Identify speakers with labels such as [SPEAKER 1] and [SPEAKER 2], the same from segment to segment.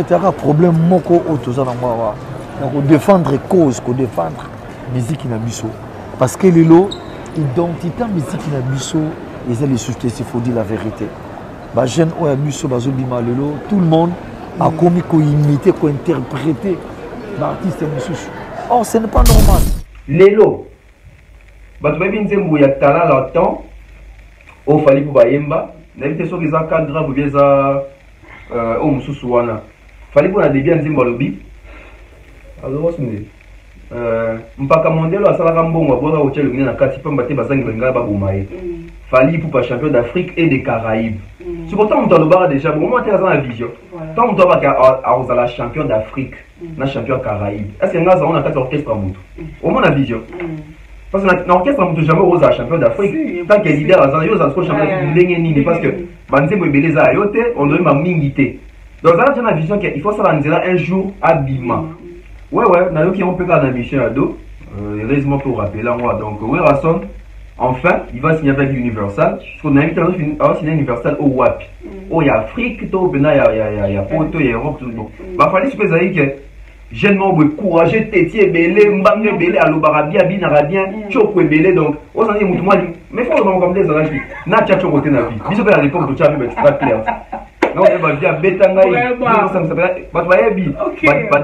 [SPEAKER 1] fait, il y a un problème moko autour de défendre cause, de défendre musique na biso. Parce que l'identité musique na biso, ils ont les soucis, il faut dire la vérité. Les jeunes ont biso bazobima lelo, tout le monde a commis qu'on imiter, qu'on interpréter l'artiste mususu. Or, ce n'est pas normal.
[SPEAKER 2] Lelo, bato babi nzembo ya tala la temps, au fali pour bayemba, n'habite sur les cadres ou les au mususu wana. Fali pour la début nzembo lobi. Alors, mpaka mondelo asalaka mbongo aboka hotel ngina na kati pamba te bazangi benga ba bomaye. Fali pour pas champion d'Afrique et des Caraïbes. C'est pourtant on t'a déjà bon moi t'es dans la vision. Tant on doit pas la champion d'Afrique, na champion Caraïbes. Est-ce que on a 4 orchestres mutu. Au moins la vision. Parce que l'orchestre mutu jamais aux champion d'Afrique. Tant que leader à yo za champion d'Afrique parce que banzembo beleza yote on doit ma mingité. Donc ça j'ai la vision qu'il faut ça un jour à Bima. Ouais, nous qui on peut faire la mission à dos. Heureusement pour rappeler là, moi. Donc, ouais, Rasson, enfin, il va signer avec Universal. Parce qu'on a invité à signer Universal au WAP. Oh, il y a Afrique, il y a Porto, il y a Europe, tout le monde. Il fallait que ça y que jeune membre courageux, tétier, belé, mbangé, belé, alobarabia, binarabien, chokwe, belé. Donc, on s'en dit, moutouma, mais il faut le comme des arages. N'a tcha chocoté na vie. Bisous à l'époque, tu as vu extra clair. Non, il va bien Betangaï, ça s'appelle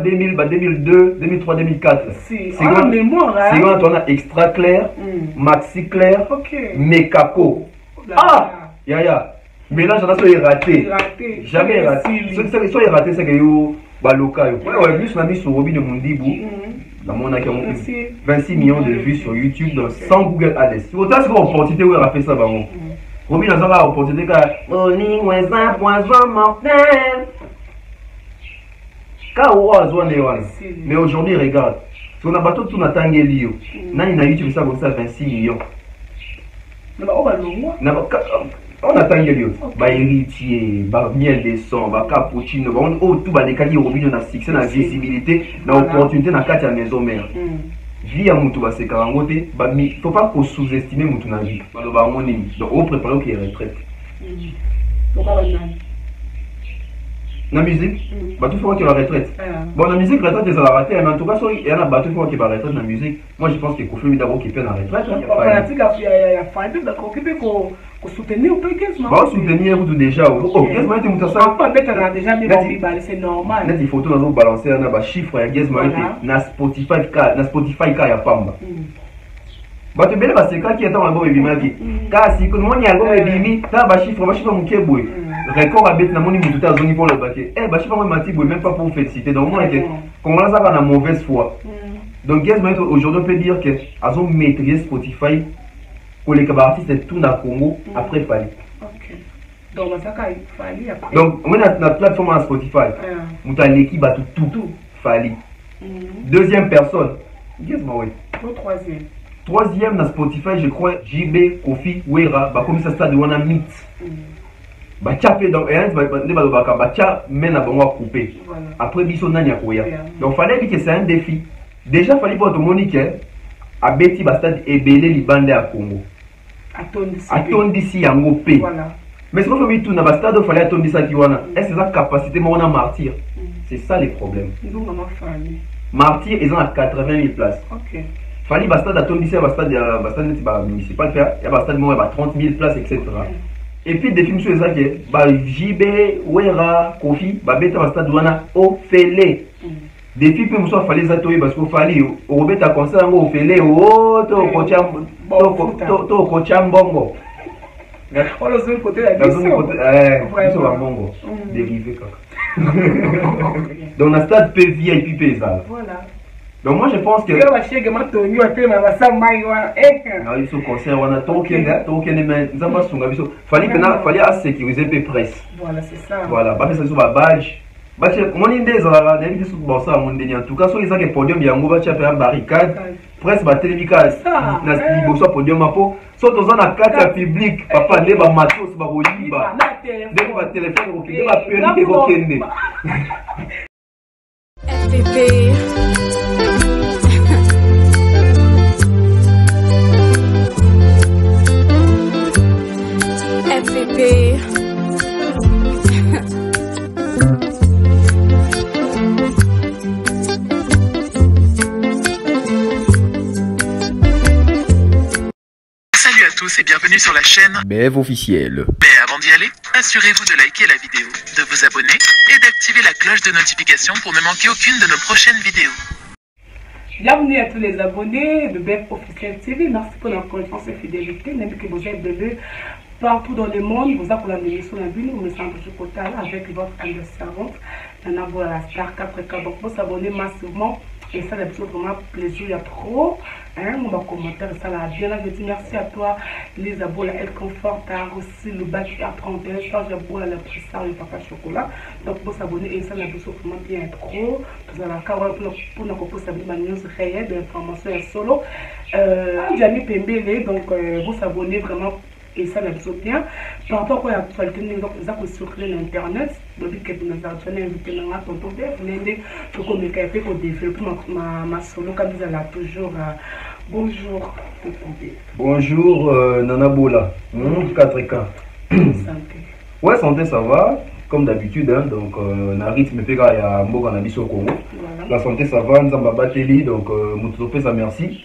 [SPEAKER 2] 2002, 2003, 2004. C'est quand mémoire. C'est quand on a extra clair, maxi clair, Mekako. Ah, ya. Mélange, on a raté. Jamais raté. Ce qui est raté, c'est que yo baloka yo. Ouais, plus on a mis sur Roby de Mondibou. Dans mon accueil, on fait 26 millions de vues sur YouTube, donc sans Google Ads. C'est autant que l'opportunité où on a fait ça, bah Roby dans la opportunité car poison mortel. Mais aujourd'hui, regarde. Si on a battu tout notre angelio, on a YouTube ça comme ça 26 millions. On a angelio. Bah héritier, bah miel des sons, bah cappuccino, bah on tout bah des cas Roby on a succès, on a visibilité, on a opportunité dans quatre maison mère. Vie à Moutou, c'est carrément, il ne faut pas qu'on sous-estime Moutou na vie. Donc, on prépare qu'il y ait retraite. La musique, tout faut qu'il y ait la retraite. Bon, la musique, retraite, ils ont raté, mais en tout cas, il y a un bateau qui va y retraite dans la musique. Moi, je pense qu'il faut faire d'abord qu'il fait la retraite.
[SPEAKER 3] Il y a fallu qu'on soutenir un peu Gizmo.
[SPEAKER 2] Bon, soutenir tout déjà. Oh, Gizmo, tu me ça.
[SPEAKER 3] Pas bête, on a déjà mis dans c'est normal.
[SPEAKER 2] Net, il faut tout dans balancer un chiffre, il y a Gizmo, na Spotify, il y a Pamba. Bah tu belle parce que quand qui est dans le baby maki car si que moi n'y a go baby ta ba chiffre mon keboy record à bête na moni mutu ta zoni pour le baquet ba chiffre moi mati boy même pas pour féliciter donc moi que comment là ça va la mauvaise foi donc Gizmo aujourd'hui on peut dire que ils ont maîtrisé Spotify pour les artistes tout na Congo après Fali.
[SPEAKER 3] OK. Donc ça Fali après.
[SPEAKER 2] Donc on a notre plateforme à Spotify. Muta l'équipe ba tout Fali. Deuxième personne Gizmo oui. Troisième dans Spotify, je crois, JB, Kofi, Wera, comme ça stade on a mix. Bah tchapé donc et bah tcha mène à bon couper. Après biso nanya koya. Donc fallait que c'est un défi. Déjà fallait pour tout monique à Betty Bastad et Belé Libande à Congo. Attendez si yango P. Mais ce qu'on fait tout na Bastad fallait attendre ça qui wana. Est-ce que ça capacité moi on a martyr. C'est ça les problèmes. Martyr ils ont à 80 000 places. OK. Fali Bastad a tombé ici à Bastad municipal, il y a Bastad il y a 30 000 places, etc. Et puis des films sur les acquis, JB, Wera, Kofi, Beta Bastad Douana, Ophélie. Des films que nous fallait zatoyer parce qu'il fallait, au Robert a conseillé au Ophélie, au Kochambongo.
[SPEAKER 3] On le zone côté la mission.
[SPEAKER 2] Bongo, dérivé. Donc la stade P VIP Pézal. Voilà. Donc moi je pense que
[SPEAKER 3] il
[SPEAKER 2] faut concert on a token mais nzamba sunga biso fallait à sécuriser pe presse.
[SPEAKER 3] Voilà, c'est ça.
[SPEAKER 2] Voilà, ba ça sur ba badge. Ba mon inde za la ndenge sur bon ça mon ndenge en tout cas so ils ont podium yango ba faire un barricade. Presse ba télévika na liboso podium apo so toza na carte public papa ne ba matos ba royiba. Dès ba téléphone ko kende ba peli ko kende.
[SPEAKER 4] FPP bienvenue sur la chaîne
[SPEAKER 5] Bev officiel.
[SPEAKER 4] Mais avant d'y aller, assurez-vous de liker la vidéo, de vous abonner et d'activer la cloche de notification pour ne manquer aucune de nos prochaines vidéos.
[SPEAKER 3] Bienvenue à tous les abonnés de BEF Officiel TV. Merci pour la confiance et fidélité. Même que vous êtes de partout dans le monde, vous avez la émission la ville, vous me sentez sur côté avec votre ami de servante, Nana Bola la Star 4K. Donc, vous abonnez massivement. Et ça, c'est vraiment plaisir, il y a trop. Mon commentaire, ça l'a bien. Là, je dis merci à toi, les abonnés, elle confort, aussi le bac à 31, ça, j'ai beau la pressa, le papa chocolat. Donc, vous abonnez et ça, la vidéo vraiment bien trop. Vous avez la carotte pour nous proposer des news réelles, des informations solo. J'ai mis Pembele, donc vous abonnez vraiment. Et ça, la vidéo bien. Par rapport à l'actualité, nous avons circulé sur Internet. Depuis que nous avons invité dans la tonton Bev, nous avons développé ma solo comme vous allez toujours. Bonjour, tonton Bev.
[SPEAKER 2] Bonjour, Nana Bola. 4K.
[SPEAKER 3] Santé.
[SPEAKER 2] Ouais, santé, ça va. Comme d'habitude, hein, donc, on a rythme pega ya mboka na biso Congo. La santé, ça va. Nous avons bateli, donc, nous ça merci.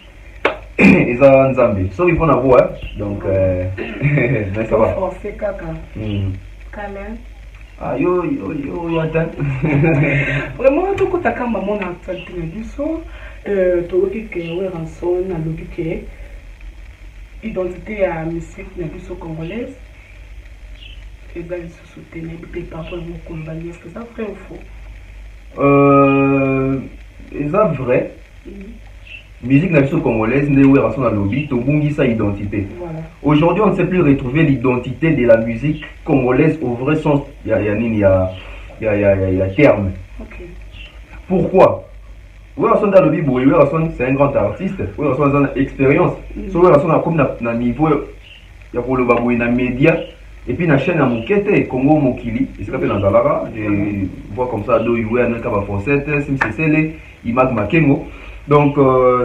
[SPEAKER 2] Et ça, Nzambe. Sorry pour la voix, donc, mais ça va.
[SPEAKER 3] Forcé, caca. Câlin.
[SPEAKER 2] Ah, yo, attends.
[SPEAKER 3] Vraiment, tout le temps, maman a actualité du son. Tu as dit que rançon, a dit que identité à musique na biso congolaise. Et bien, ils se soutenaient, et parfois, ils vont combattre. Est-ce que ça vrai ou faux?
[SPEAKER 2] C'est ça vrai. Musique nationale congolaise, n'est pas dans lobby, to bungi sa identité. Aujourd'hui, on ne sait plus retrouver l'identité de la musique congolaise au vrai sens. Il y a terme. Pourquoi? Werrason dans lobby, Werrason c'est un grand artiste. Werrason a une expérience. So Werrason a comme na niveau, il y a pour le baboué na média. Et puis la chaîne à Moukete, Congo Mokili, et c'est dans Zalara. Je vois comme ça, do Iwe, Anakaba Fonsette, Simsesele, Imag Makengo. Donc,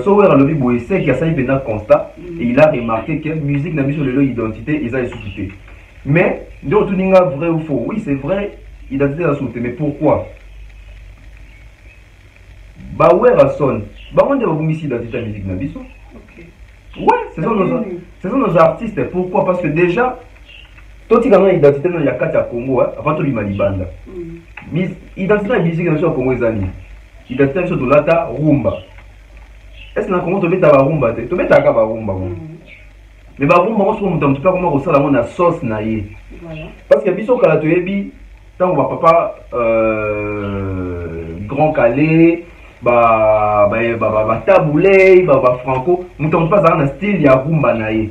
[SPEAKER 2] Sower a levé c'est qu'il y a ça, il a constat, et il a remarqué que la musique n'a mis sur l'identité, ils ont sous-souté. Mais, de retour, vrai ou faux? Oui, c'est vrai, identité a sous-souté, mais pourquoi? Bah, ouais, Rasson, bah, on a mis identité à la musique n'a mis. Ouais, ce sont nos artistes. Pourquoi? Parce que déjà, toi, tu as une identité dans le Congo, avant tout, il m'a dit banda. Identité à la musique n'a Congo, les amis. Identité à la rumba. Est-ce que nous avons mis la rumba? Tu mets ta rumba. Mais la rumba, on ne peut pas comment ça la sauce naïe. Parce que biso kala to yebi tant va papa Grand Calais ba taboulé ba franco, nous ne pas dans un style ya rumba naïe.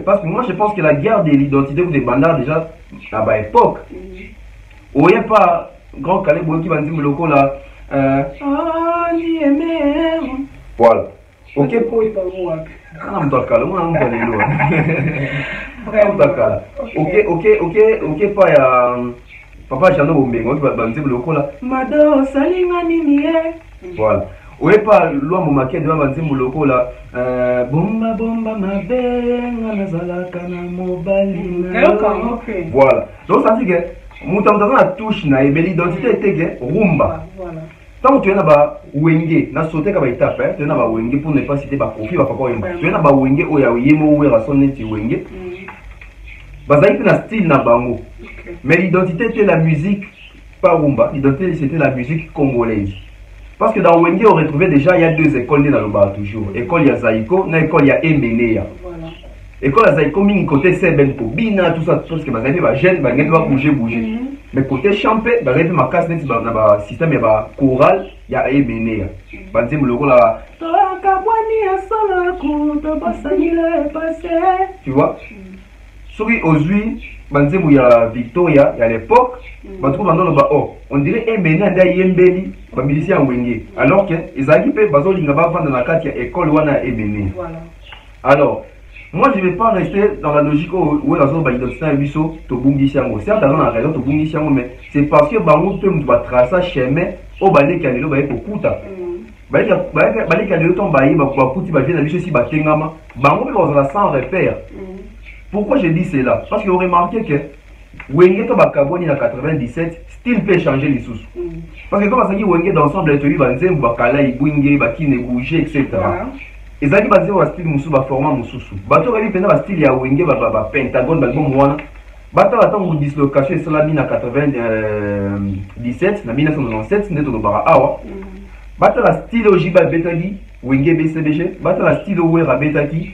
[SPEAKER 2] Parce que moi je pense que la guerre de l'identité des bandards déjà à ba époque. Oye pas Grand Calais boy qui va dire loko là voilà. Ok. Ok, pas ya papa Jano Bombengo qui va dire le cola. Mado salinga nini voilà. Oui, pas loi mon maquette va dire le cola. Bomba mabenga nazala kana mobali. Voilà. Donc ça dit que mutamtana la touche na l'identité était que rumba. Voilà. Tant que tu es là-bas, Wenge, na sauté comme étape, tu es là-bas Wenge pour ne pas citer ba kofi ba papa Wemba. Tu es là-bas Wenge oya yemo oya sonne ti Wenge. Bazaï na style na bango. Mais l'identité était la musique pas rumba, l'identité c'était la musique congolaise. Parce que dans Wenge on retrouvait déjà il y a deux écoles dans le bar toujours. École ya Zaïko, na école ya Emenea. Voilà. École ya Zaïko mingi côté Seben ko bina tout ça parce que bazaï ba jeune ba ngende ba bouger. Mais côté champé, bah réveille ma casse net dans le système bah choral, il y a Ebenea. Bah dis le là. Tu vois? Souris aux huiles, bah dis il y a Victoria, il y a l'époque, bah trouve dans le bas oh, on dirait Ebenea d'Ayembeli, bah musicien Wenge. Alors que ils arrivent bah zo linga ba vendre dans la carte il y a école wana Ebenea. Voilà. Alors moi, je ne vais pas rester dans la logique où la zone d'identité est biso, to bungi siango. Certes, dans la raison, to bungi siango, mais c'est parce que bango peut me tracer chemin au balai kalelo baye kokuta. Balai kalelo ton baye ba kuti ba vient biso si ba tengama. Bango peut dans la sans repère. Pourquoi je dis cela? Parce que vous remarquez que Wenge to ba kaboni na 97, style peut changer les sous. Parce que comme ça dit Wenge d'ensemble tu va nzembo ba kala ibwinge ba kine bouger etc. ezali basé wa style mususu ba format mususu bato ba bipenda ba style ya wenge ba pentagone ba bon mwana bata batango dislocation esalami na 97 na 1997 nde tolobaka awa bata la style ojiba betaki wenge BCBG bata la style wera betaki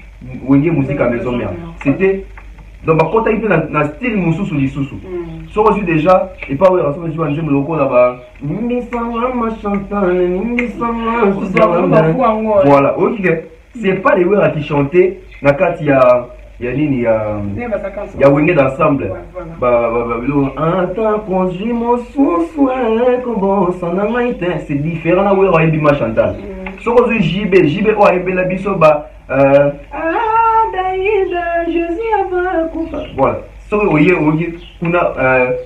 [SPEAKER 2] wenge musique à maison mère c'était donc bakota ipe na style mususu lisusu so reçu déjà et pas wera so reçu anzembo lokola ba nimbisanga machantane nimbisanga voilà ok c'est pas les wera qui chantaient na kati ya nini ya wenge d'ensemble c'est différent na wera ebima chantal so reçu JB o ebela biso ba voilà. So oye kuna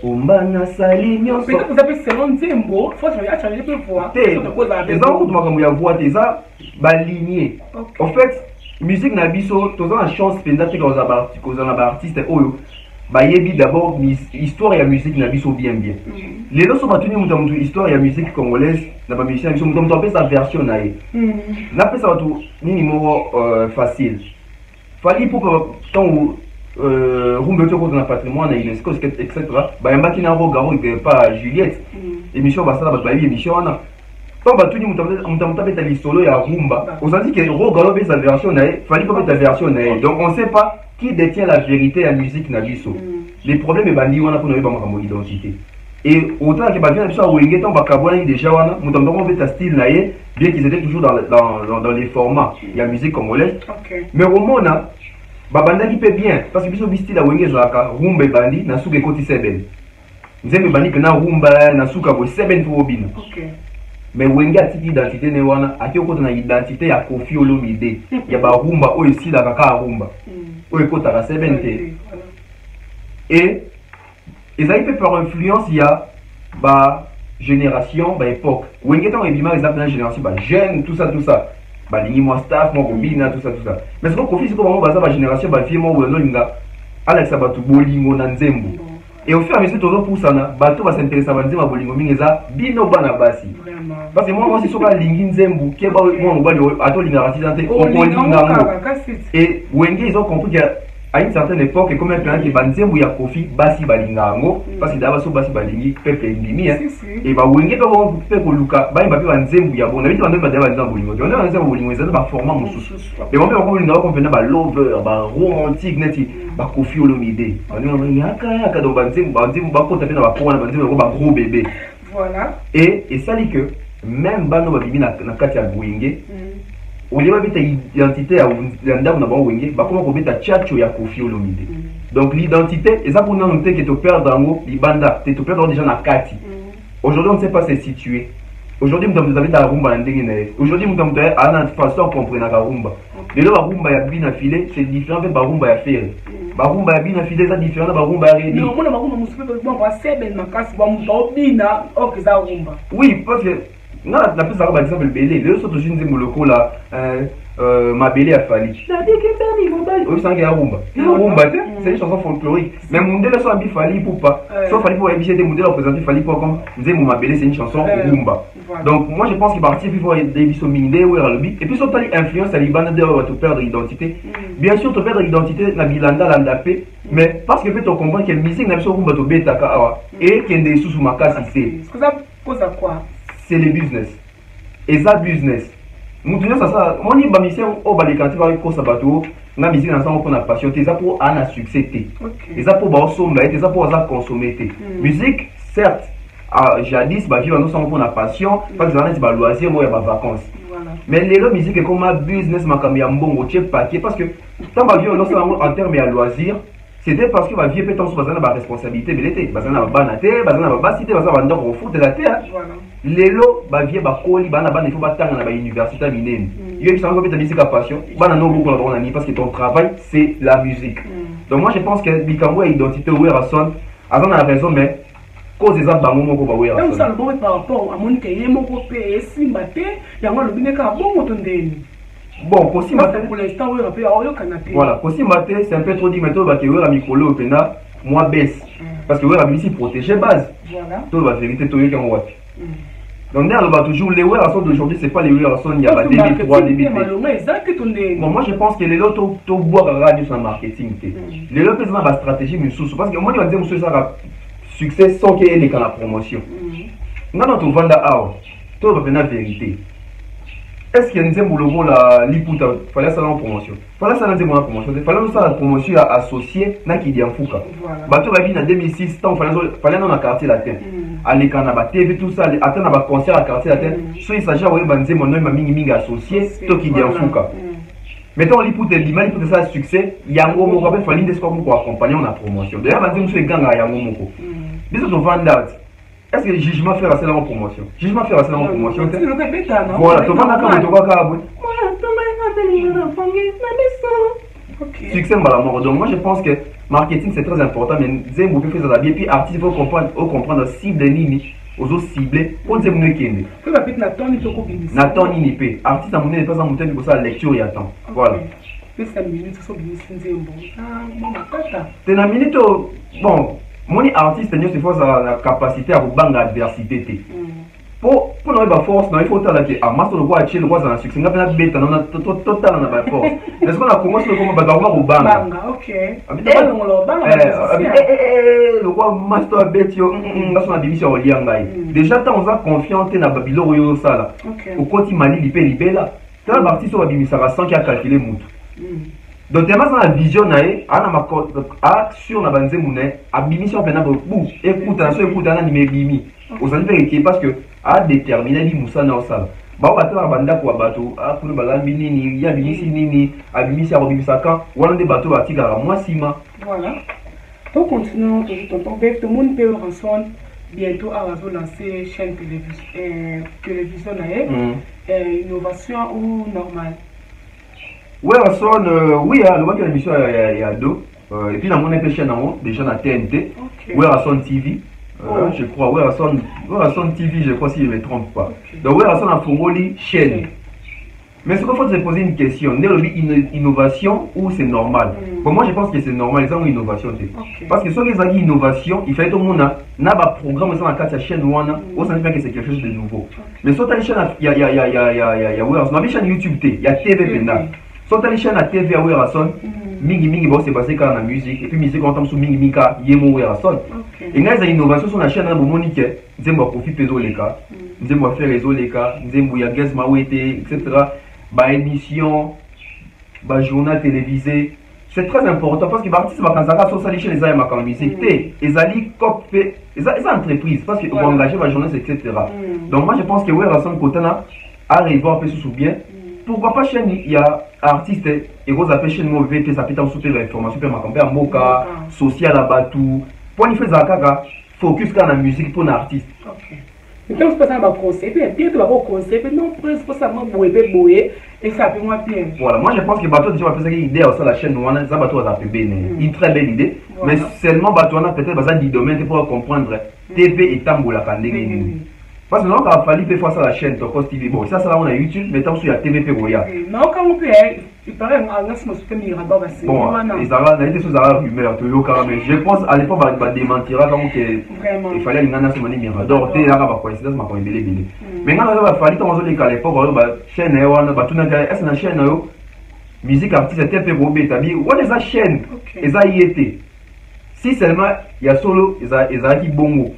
[SPEAKER 2] umbana salimio
[SPEAKER 3] so vous avez selon Nzembo faut changer peu voir
[SPEAKER 2] ça on makambo ya voix déjà baligné en fait musique na biso toza na chance penda te koza ba artiste oyo ba yebi d'abord histoire ya musique na biso bien les loso batuni mutu histoire ya musique congolaise na ba musicien biso mutu apesa sa version na ye na pesa watu nini mo facile fali pour tant rumbe to na patrimoine na UNESCO etc bayambaki na Rogaro pas Juliette émission basala ba émission wana tant batuni mutu beta lisolo ya rumba on dit que Rogaro be sa version na fali pour ta version na donc on sait pas qui détient la vérité à musique na biso les problèmes e bandi wana pour ne pas makambo identité et autant que ba vient biso wenge tant ba kabwana déjà wana mutu beta style na ye bien qu'ils étaient toujours dans les formats il y a musique congolaise mais au mona babandaki pe bien parce que biso bisti la wenge zaka rumba bandi na suka ekoti seben nzembe bandi na rumba na suka bo seben pour obina mais wenge atiki identité ne wana akiyokota na identité ya Koffi Olomide ya ba rumba oyo sila kaka rumba oyo ekota ka seben te et ezali pe par influence ya ba génération ba époque wenge tant ebima exemple na génération ba jeune tout ça balingi moi staff moi bobina tout ça mais ce qu'on confie c'est comment baza ba génération ba vie moi welo linga alexa batu bolingo na nzembo et au fur et à mesure tozo poussana bato ba s'intéresser ba nzembo bolingo mingeza bino bana basi parce que moi c'est soka lingi nzembo ke ba moi ngobali ato linga ratizante o kolinga et wenge ils ont compris que à une certaine époque comme un plan qui banzembo ya Koffi basi balingango parce que d'abord so basi balingi peuple ndimi et ba wenge to bon pe ko luka ba mba pe banzembo ya bon na bitu banzembo ya banzembo bolingo on a banzembo bolingo ezana ba format mususu et bon pe ko linga ko pena ba lover ba romantique neti ba Koffi Olomide on a yaka do banzembo ba ko tapena ba pona banzembo ko ba gros bébé
[SPEAKER 3] voilà
[SPEAKER 2] et ça dit que même bano ba bimi na kati ya wenge on liba bita identité ya ndako na bango wenge bakoma ko beta chacho ya Koffi Olomide donc l'identité et ça pour nous noter que to perdre dango libanda te to perdre déjà na kati aujourd'hui on ne sait pas se situer aujourd'hui nous avons da rumba ndenge na aujourd'hui nous avons ana façon comprendre na rumba les ba rumba ya bina filé c'est différent de ba rumba ya faire ba rumba ya bina filé ça différent de ba rumba ya redi
[SPEAKER 3] non mon rumba musupe bon ba seben makasi ba bina okeza rumba
[SPEAKER 2] oui parce que non, la plus par exemple le belé, les autres jeunes des moloko là, ma belé a fallu. La dit que c'est niveau bas. Oui, c'est un rumba. Rumba, c'est une chanson folklorique. Mais mon délai soit bien fallu pour pas. Soit fallu pour éviter des modèles représenter fallu pour comme disait ma belé c'est une chanson rumba. Donc moi je pense qu'il partit puis voir des biso mingde ou ralobi et puis surtout l'influence à l'Iban de te perdre l'identité. Bien sûr te perdre l'identité na bilanda landapé mais parce que peut on comprendre que musique na biso rumba to beta ka et qu'il des sous makasi c'est.
[SPEAKER 3] Ce que ça cause à quoi?
[SPEAKER 2] C'est le business. Et ça business. Nous disons ça, mon mission au balikanti va ko sabato, na musique ensemble pour na passion, c'est ça pour un succès té. Et ça pour ba somba, et ça pour ça consommer té. Musique certes jadis ba vivre ensemble pour na passion, parce que ça ba loisir moi ya ba vacances. Mais les musique est comme un business makam ya mbongo tche paquet parce que tant ba vivre ensemble en termes ya loisir. C'était parce que ma vie peut être basée sur ma responsabilité, mais l'été, basée sur ma banate, basée sur ma basité, basée sur ma au foot de la terre. Les lots, ma vie, ma colis, ma ban, il faut pas t'en aller à l'université minée. Il y a une chose qui est ta passion, ban non beaucoup dans l'année parce que ton travail c'est la musique. Donc moi je pense que Bikambo a identité où est Rasson, avant on a raison mais cause des arbres bango moko ba où est Rasson.
[SPEAKER 3] Donc ça le bon par rapport à mon cahier moko pe simbaté, y a moi le bine ka bon motondeni.
[SPEAKER 2] Bon, possible
[SPEAKER 3] pour l'instant, oui, on peut canapé.
[SPEAKER 2] Voilà, possible c'est un peu trop dit maintenant que oui, la micro au pena, moi baisse. Parce que oui, la musique protégée base.
[SPEAKER 3] Voilà.
[SPEAKER 2] Tout la vérité, tout le monde. Donc, on va toujours les Werason d'aujourd'hui, c'est pas les Werason il y a 2003, 2004. Bon, moi je pense que les lots, tu bois la radio sur le marketing. Les lots, c'est ma stratégie, mais sous. Parce que moi, je vais dire que ça succès sans qu'il y ait la promotion. Non, tu vends là, tu vas venir la vérité. Est-ce qu'il y a une boulot la liputa fallait ça en promotion fallait ça dans la promotion fallait ça la promotion associée na qui dit en fouka bateau va venir en 2006 temps fallait dans la quartier latin aller kana ba TV tout ça attendre ba concert à quartier latin so il s'agit ouais banze mon nom mingi associé to qui dit en fouka mettons liputa liputa ça succès yango mo va fallait des quoi pour accompagner la promotion d'ailleurs banze monsieur ganga yango moko biso to vendre. Est-ce que le jugement fait passer en promotion? Jugement fait passer en promotion. Voilà, tu vas comme tu vas succès malamor. Donc moi je pense que marketing c'est très important, mais Zembo peut faire ça bien. Puis artiste faut comprendre cible nini, aux autres ciblés. Pour Zembo ne kende. Nathan nini pe. Artiste à mon n'est pas en montagne pour ça lecture et attend. Voilà. T'es la minute bon. Mon artiste c'est force la capacité à vous bang l'adversité. Pour nous avoir force, il faut que à master le voir le voir un succès. On a bien bête, on a total on a force. Est-ce qu'on a commencé le comment bagarre au bang? OK. Le roi master bête yo, on a son démission au liangai. Déjà on a confiance dans Babylone yo ça là. Au côté Mali libé libé là. Quand l'artiste va bimisa va sans qu'il a calculé mutu. Donc, tu as la vision, sur la bande mounet, à Bimission, écoute, écoute, parce que à déterminer les moussa dans ça. Bah, on va faire un banda pour un bateau, à pour le balambini, il y a Bimissi Nini, à Bimissi à Robisaka, ou un des bateaux à Tigara, moi, Sima.
[SPEAKER 3] Voilà. Donc, continuons, tout le monde peut recevoir bientôt à lancer chaîne télévision, innovation ou normale.
[SPEAKER 2] Oui, oui, le voit que l'émission il y a deux. Et puis, dans mon chaîne, déjà dans TNT, Werason TV. Je crois, Werason TV, je crois si je ne me trompe pas. Donc, Werason a Fongoli chaîne. Mais ce qu'il faut se poser une question, est-ce innovation ou c'est normal? Pour moi, je pense que c'est normal, ils ont une innovation. Parce que si ils ont une innovation, il fait tout le monde n'a pas de programme dans la chaîne ou ça veut dire que c'est quelque chose de nouveau. Mais sur ta chaîne, il y a Werason, ma chaîne YouTube, il y a TV maintenant. Sur ta chaîne à TV à Werason, mingi bon c'est passé quand la musique et puis musique on entend sur mingi mika yemo Werason. Et là les innovations sur la chaîne à Monique, nzembo profit peso les cas, nzembo faire réseau les cas, nzembo ya guest mawete etc. Ba émission, ba journal télévisé. C'est très important parce que les artistes va kanzaka sur sa chaîne les a ma musique té, les ali cop les entreprises parce que vont engager ba journalistes etc. Donc moi je pense que Werason Kotana arrive à faire sous bien. Pourquoi pas chaîne il y a artistes et vous appelez chaîne moi VT ça peut être super information super ma campagne moka social à Batou pour y faire ça focus quand la musique pour un artiste.
[SPEAKER 3] OK. Donc c'est pas ça va concept et bien tu vas au concept non pour ça moi boyer et ça peut moi bien.
[SPEAKER 2] Voilà, moi je pense que Batou déjà va faire une idée sur la chaîne nous ça Batou ça peut bien une très belle idée mais seulement Batou on a peut-être besoin du domaine pour comprendre TV et tambola kandenge. Parce que nous avons fallu faire ça à la chaîne Tokos TV. Bon, ça on a YouTube, mais tant sur la TVP Roya.
[SPEAKER 3] Non, quand on peut, il paraît un lancement sur le Mirabeau.
[SPEAKER 2] Bon, ils ont été sous la rumeur, mais je pense à l'époque, il va démentir il fallait une annonce sur le Mirador. Il y a une coïncidence, mais il y a mais quand on a fallu, on a dit qu'à l'époque, la chaîne, est-ce une chaîne, musique artiste, TVP Roya, établi, ou est-ce une chaîne, ils ont été. Si seulement il y a solo, ils ont dit bongo.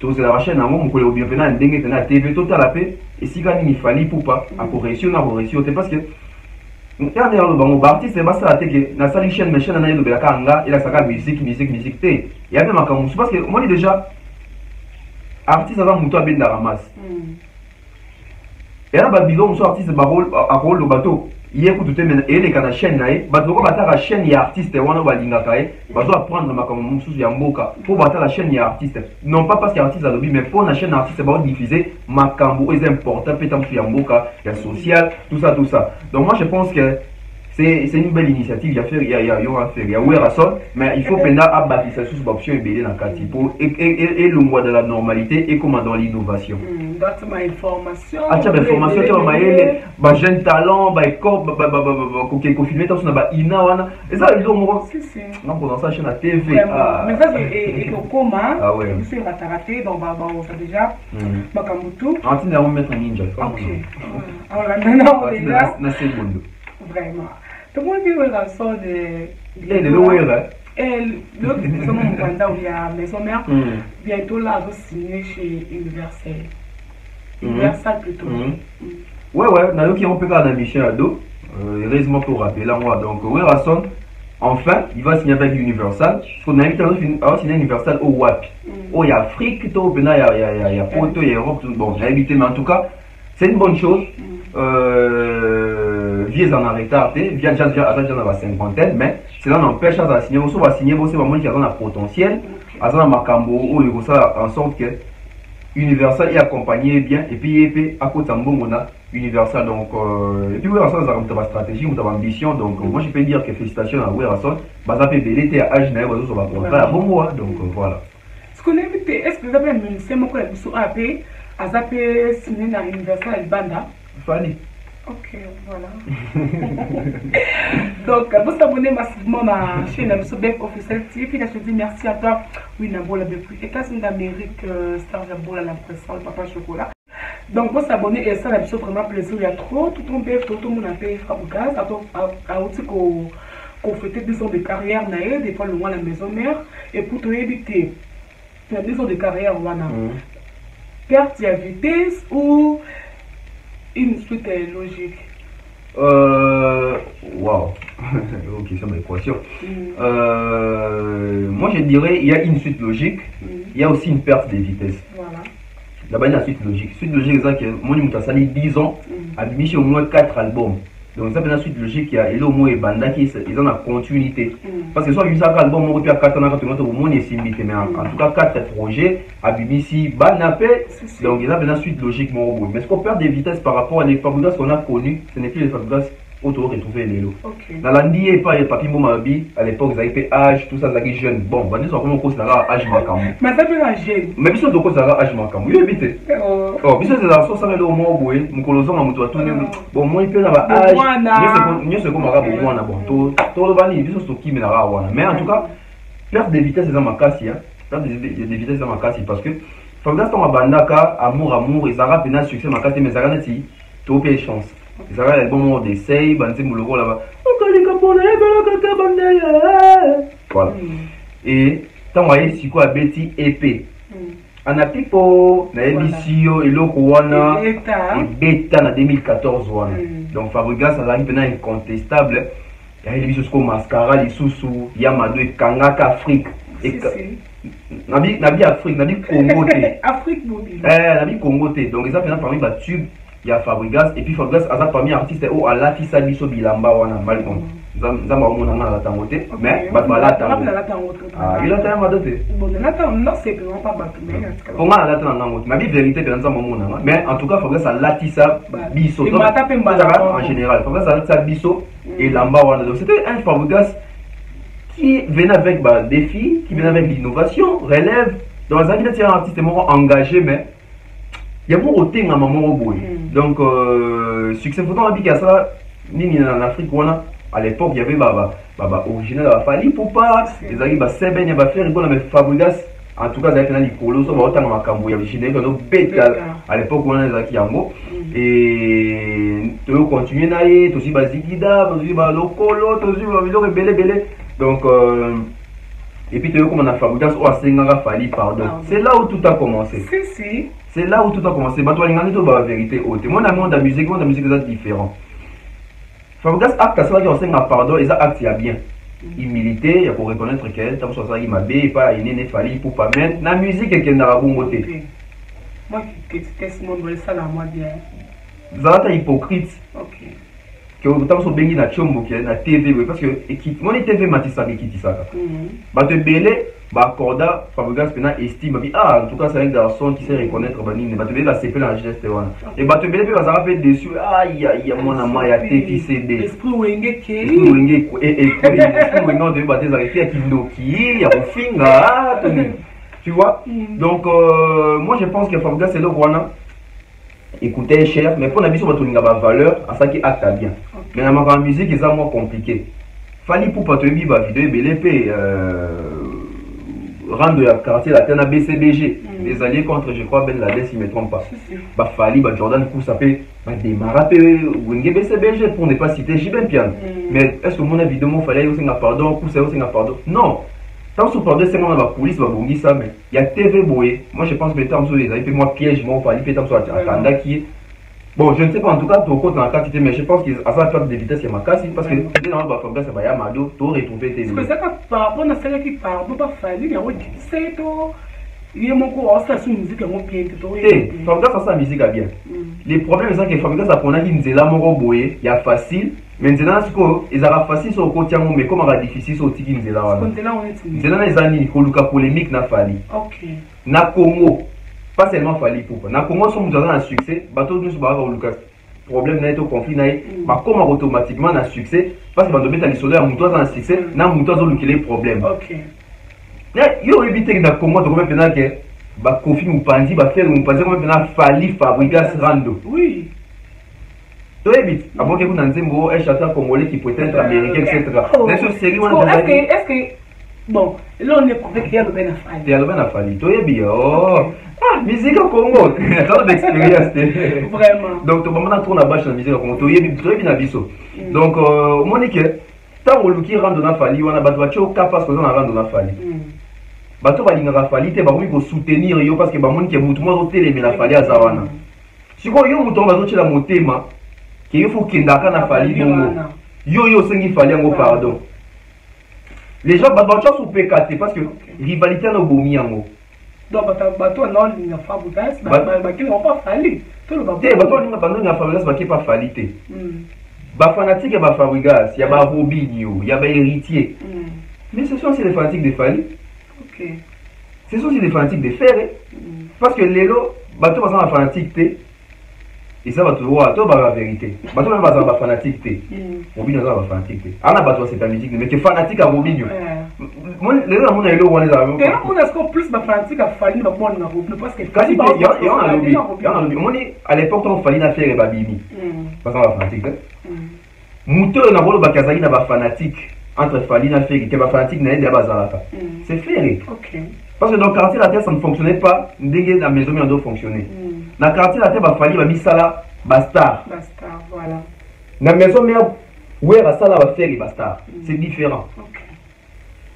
[SPEAKER 2] C'est la chaîne à moi, on bien venir en la TV total la paix et si il fallait pour pas à réussir on a réussi parce que quand on artiste c'est pas ça que na sali chaîne mais chaîne na yelo belaka et la saka musique té il y a même un parce que moi déjà artiste avant muto ben na ramasse et là Babylone so artiste ba rôle le bateau il écoute tout mais et les kana chaîne na e bateau ko bata la chaîne ya artiste wana ba linga kai ba doit prendre ma comme mususu ya mboka pour bata la chaîne ya artiste non pas parce qu'il y a artiste à lobby mais pour la chaîne artiste ba diffuser makambo est important peut-être ya mboka ya social tout ça donc moi je pense que c'est une belle initiative. Il y a fait, il y a fait, il y a Werason, mais il faut pendant à bâtir sous option et BD dans quartier pour et le mois de la normalité et comment dans l'innovation.
[SPEAKER 3] Donc ma information.
[SPEAKER 2] Ah tiens, information, tu vois, ma jeune talent, bah corps, bah filmer tout ça, bah ina wana. Et ça ils ont non pour ça chaîne à TV.
[SPEAKER 3] Mais ça c'est au coma.
[SPEAKER 2] Ah ouais.
[SPEAKER 3] Je suis raté donc bah on sait déjà. Makambutu.
[SPEAKER 2] Antina on mettre ninja.
[SPEAKER 3] Ok. Alors maintenant on est là.
[SPEAKER 2] Na seconde.
[SPEAKER 3] Vraiment. Tout le monde dit la sorte de.
[SPEAKER 2] Et de l'OR.
[SPEAKER 3] Et l'autre, c'est mon mandat où il y a maison mère. Bientôt là, je vais signer chez Universal. Universal plutôt.
[SPEAKER 2] Ouais, nous qui on peut faire la mission à dos. Heureusement pour rappeler là, moi. Donc, Werason, enfin, il va signer avec Universal. Parce qu'on a invité à signer Universal au WAP. Oh, il y a Afrique, il y a Porto, il y a Europe. Bon, j'ai invité, mais en tout cas, c'est une bonne chose. Vieux en retard, via déjà dans la cinquantaine, mais cela n'empêche à signer. On va signer, c'est vraiment qui a un potentiel. À ça, Makambo, ou ça en sorte que Universal est accompagné bien, et puis à côté de on a Universal. Donc, et puis Werason, ça a une stratégie, on a une ambition. Donc, moi je peux dire que félicitations à Werason. Ça fait BDT à âge, on va contrat à bon mois. Donc, voilà.
[SPEAKER 3] Ce qu'on a invité, est-ce que vous avez un ministère qui a AP, à Zapé signé dans Universal Banda?
[SPEAKER 2] Fanny.
[SPEAKER 3] Ok, voilà. Donc, vous vous abonnez massivement à la chaîne Bef Officiel TV. Je dis merci à toi. Oui, Nabola depuis États-Unis d'Amérique, Star Jabola, l'impression, le papa chocolat. Donc, vous vous abonnez et ça, la chose vraiment plaisir. Il y a trop, tout le monde tout le monde a payé frappe gaz. À aussi qu'on fait 10 ans de carrière, des fois le mois la maison mère. Et pour te éviter, 10 ans de carrière, voilà. Perte de vitesse ou. Une suite logique.
[SPEAKER 2] Wow. Ok, c'est ma équation. Moi, je dirais il y a une suite logique. Il y a aussi une perte de vitesse. Voilà. Là-bas, il y a une suite logique. Suite logique, c'est que moi, je suis 10 ans, à au moins 4 albums. Donc, ça, c'est une suite logique. Il y a au moins et Banda qui ils ont la continuité. Parce que soit il y a 4 albums, on peut 4 ans, au moins, il y a mais en tout cas, 4 projets, à BBC, Banapé. Donc, il y a une suite logique. Mais ce qu'on perd de vitesse par rapport à les Fabregas qu'on a connus, ce n'est plus les Fabregas auto retrouver les lots. Dans l'Andy et pas les papiers Momabi, à l'époque, ils avaient fait âge, tout ça, ils étaient jeunes. Bon, ils sont vraiment cause d'ara âge marquant.
[SPEAKER 3] Mais ça peut être jeune.
[SPEAKER 2] Mais ils sont de cause d'ara âge marquant. Oui, évitez. Oh, ils sont des arçons, ça va le moment où mon colossal m'a montré tout. Bon, moi, il peut avoir âge. Mieux ce qu'on m'a rappelé, bon, tout le vanille, ils sont qui me l'a rappelé. Mais en tout cas, perte de vitesse, c'est dans ma casse, perte de vitesse, c'est dans ma casse, parce que, Fabregas, ton abandaka, amour, ils arrêtent un succès, ma casse, mais ça gagne, tu as chance. Et ça va être bon moment d'essai, banté mouloko là-bas. Voilà. Et tant que si quoi Betty épée. On a pipo na émission et loko wana et beta na 2014 wana. Donc Fabregas ça arrive maintenant incontestable. Il y a des choses comme Mascara, les sous-sous, Yamado et Kangaka Afrique. Nabi Afrique, Nabi Congo.
[SPEAKER 3] Afrique mobile.
[SPEAKER 2] Nabi Congo. Donc ils ont fait parmi les tubes. Il y a Fabregas et puis Fabregas a parmi artistes au à la fisa biso bilamba wana malbon zamba omona na la tangote mais batala tangote il a tellement doté
[SPEAKER 3] bon la tangote non c'est vraiment pas battu mais
[SPEAKER 2] pour moi la tangote mais vérité dans zamba omona mais en tout cas Fabregas a la tisa biso en général Fabregas a la biso et lamba wana donc c'était un Fabregas qui venait avec des filles qui venait avec l'innovation relève dans un qui un artiste engagé mais il y a beaucoup de thèmes à maman. Donc, succès photo à Bikassa, ni en Afrique, à l'époque, il y avait original à Fali pour pas, les amis, Seben, il va faire, mais Fabregas, en tout cas, il y a des colos, on va autant à Cambo, il y avait Chine, bêta à l'époque, on a les acquis en mots. Et tu veux continuer, tu aussi Bazikida, tu aussi Lokolo, tu aussi Belé. Donc, et puis tu veux comme on a Fabregas, ou à Sengara Fali, pardon. C'est là où tout a commencé. C'est là où tout a commencé. Mais toi, il y a une vérité haute. Moi, dans le monde de la musique, c'est différent. Fabregas acte à ça qui enseigne à pardon et ça acte il y a bien. Humilité, il faut reconnaître qu'elle, tant que ça il m'a bé, pas il n'est fallait pour pas mettre. La musique est qu'elle n'a pas bon côté.
[SPEAKER 3] Moi, qu'est-ce que mon ça là, moi bien.
[SPEAKER 2] Ça est hypocrite.
[SPEAKER 3] Ok.
[SPEAKER 2] Que autant so bengi na chombo ke na TV parce que mon TV matisa ki ça. Ba te belé ba accorda Fabregas maintenant estime ah en tout cas c'est un garçon qui sait reconnaître banine ba tebele la CP la geste wana et ba tebele pe bazara pe dessus ah il y a mon ama ya teki CD
[SPEAKER 3] esprit wenge ke
[SPEAKER 2] et wenge de ba des arrêter qui ndoki ya ofinga tu vois donc moi je pense que Fabregas c'est le wana écouter cher mais pour la biso ba tolinga ba valeur à ça qui acte bien mais dans ma musique c'est moins compliqué fali pour pas te ba vidéo BLP rendre la quartier la terre à BCBG les alliés contre je crois Ben Laden si je ne me trompe pas bah fali bah Jordan coup ça fait bah démarrer Wenge BCBG pour ne pas citer Jibin Pian mais est-ce que mon vidéo mon fallait aussi un pardon coup c'est aussi un pardon non tant sur pardon c'est moi la police va bongi ça mais il y a TV boé moi je pense que tant sur les amis moi piège moi fallait peut-être sur attendre qui bon, je ne sais pas en tout cas, tu as un cas, mais je pense qu'à ça perte de vitesse, il y a ma casse parce que dans le bas, ça va y avoir Mado, tu aurais retrouvé tes.
[SPEAKER 3] Parce que ça, par rapport à celle qui parle, il pas fallu, il y a un c'est tout. Il y a mon cours, ça, c'est une musique, mon pied, tout.
[SPEAKER 2] Eh, Fabregas, ça, sa musique a bien. Les problèmes, c'est que Fabregas, ça, pour qu'il nous là, mon boé, il y a facile. Maintenant, ils ont facile sur le côté, mais comme il y a difficile sur le tiki, nous là. Nous là, les années, il y a polémique, n'a fallu.
[SPEAKER 3] Ok.
[SPEAKER 2] Na Congo. Pas seulement Fali pour na comment sont nous un succès bateau nous va avoir Lucas problème n'a été au conflit n'a bah comment automatiquement un succès parce que va mettre les soldats mouton un succès n'a mouton ont les problèmes
[SPEAKER 3] ok
[SPEAKER 2] yo éviter na comment de maintenant que bah conflit ou pandi bah faire ou pandi maintenant Fali Fabregas Rando
[SPEAKER 3] oui
[SPEAKER 2] tu évites avant que vous n'entendez un chanteur congolais qui peut être américain etc dans cette série
[SPEAKER 3] est-ce que bon là on est prouvé qu'il y a le ben à Fali
[SPEAKER 2] il y a le ben à Fali tu es bien oh ah, musique au Congo, tant d'expérience.
[SPEAKER 3] Vraiment.
[SPEAKER 2] Donc, tu vas maintenant tourner la bâche dans la musique au Congo, tu es bien abisso. Donc, Monique, tant que tu rentres dans la Fali, on a battu au cas parce que on a rentré dans la Fali. Bato va linga Fali, tu vas soutenir parce que Monique est mouton au télé, mais la Fali à Zawana. Si vous avez un mouton, va sortir la motema, qu'il faut qu'il n'y ait pas Fali. Yo, c'est qu'il fallait un pardon. Les gens, battu sous PKT parce que rivalité n'a pas bomi en haut.
[SPEAKER 3] Donc, bateau non, il n'y a pas Fabregas, qui n'ont pas fallu. Tout le bateau.
[SPEAKER 2] Bateau il n'y a Fabregas qui n'a pas fallu. Ba fanatique, il y a Fabregas, il y a Robinho, il y a héritier. Mais ce sont aussi les fanatiques de Fali.
[SPEAKER 3] Ok.
[SPEAKER 2] Ce sont aussi les fanatiques de Ferré. Parce que les lots, bateau va être fanatique. Et ça va te voir, toi, la vérité. Bateau va être fanatique. Robinho va être fanatique. Ah, bateau, c'est ta musique, mais tu es fanatique à Robinho. Les gens ont eu
[SPEAKER 3] on a plus de fanatique à Fali parce que
[SPEAKER 2] à l'époque on Fali n'a fait Babimi parce qu'on va fanatique Mouteur n'a pas de Kazali n'a pas fanatique entre Fali n'a fait que fanatique n'a pas bazalaka c'est fait parce que dans le quartier la terre ça ne fonctionnait pas dès la maison mais on doit fonctionner dans le quartier la terre va Fali va mis ça là bastard
[SPEAKER 3] voilà
[SPEAKER 2] la maison mais où est ça là va faire bastard c'est différent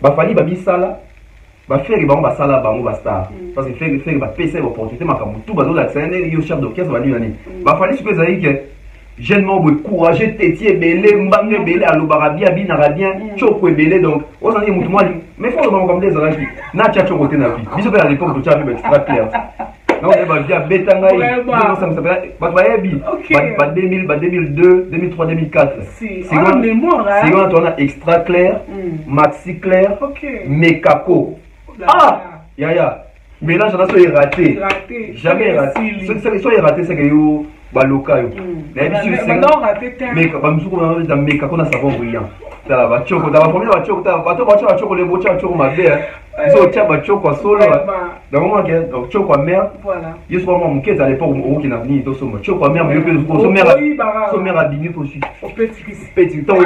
[SPEAKER 2] ba fali ba bisala ba faire ba ba sala ba mo ba star parce que faire ba PC opportunité makamu tout ba do la scène yo chef d'orchestre ba nani ba fali ce que ça dit que jeune mo courageux tétier belé mbange belé alobara bien binarabien choko belé donc on s'en dit mutu moi mais faut ba comme des araki na cha choko te na vie biso pe à l'époque to cha extra clair non ba via betanga ça me s'appelle ba yebi ba 2000 ba 2002 2003 2004
[SPEAKER 3] c'est en mémoire
[SPEAKER 2] c'est quand on a extra clair maxi clair Mekako ah ya mélange on a soit raté jamais raté ce soit raté c'est que yo baloka yo mais ba musuko na Mekako na savon brillant ça va choko da famille va choko ta ba choko le bocha choko ma belle so tia ba choko solo da moment que donc choko mère
[SPEAKER 3] voilà
[SPEAKER 2] yo so mo mukeza à l'époque au qui n'a venu to so choko mère mais so mère abini aussi
[SPEAKER 3] au petit
[SPEAKER 2] temps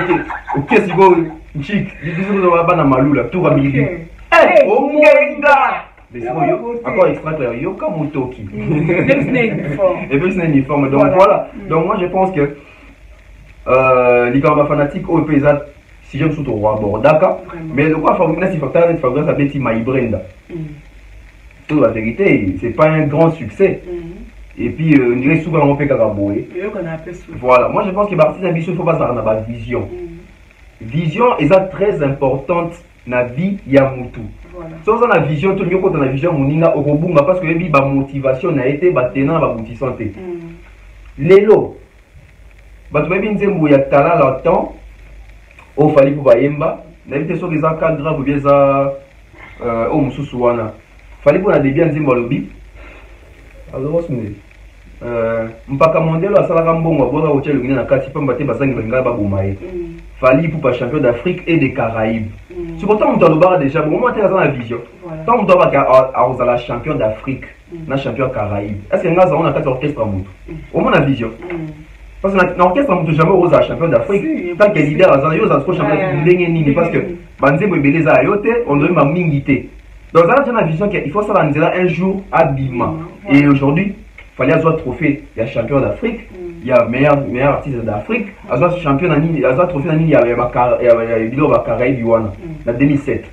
[SPEAKER 2] OK si go chic bisous va bana malula tout va mili eh au mwenga mais encore extra clair yo comme Toki et puis c'est uniforme donc voilà donc moi je pense que les gars fanatiques au paysage si j'aime surtout au bord d'accord mais le quoi Fabregas il faut Fabregas ça petit My Brenda toute la vérité c'est pas un grand succès et puis on dirait souvent on fait Kagaboué voilà moi je pense que l'artiste ambitieux il faut pas avoir une vision est très importante na vie ya mutu si on a la vision tout le monde a la vision moninga okobunga parce que yebi ba motivation na été ba tenant ba boutissant te lelo ba to yebi nzembo ya tala la temps au fali pour bayemba na vite sur les cas grave ou bien ça au mususu wana fallait pour la début nzimba lobi alors osune mpaka mondelo asalaka mbongo aboka kotia longina na kati pamba te basangi balinga baboma ye fallait pour pas champion d'Afrique et des Caraïbes c'est pourtant on doit déjà bon moi t'es dans la vision tant on doit pas la champion d'Afrique na champion Caraïbes est-ce que ngaza on a quatre orchestre mutu au moins la vision parce que l'orchestre mutu jamais aux champion d'Afrique tant que leader azana yo za champion ndenge nini parce que banzembo ebele za yote on doit ma mingité donc ça j'ai la vision qu'il faut ça un jour à Bima et aujourd'hui fallait avoir trophée il y a champion d'Afrique il y a meilleur artiste d'Afrique avoir champion nini avoir trophée nini il y a bilo ba Caraïbes wana en 2007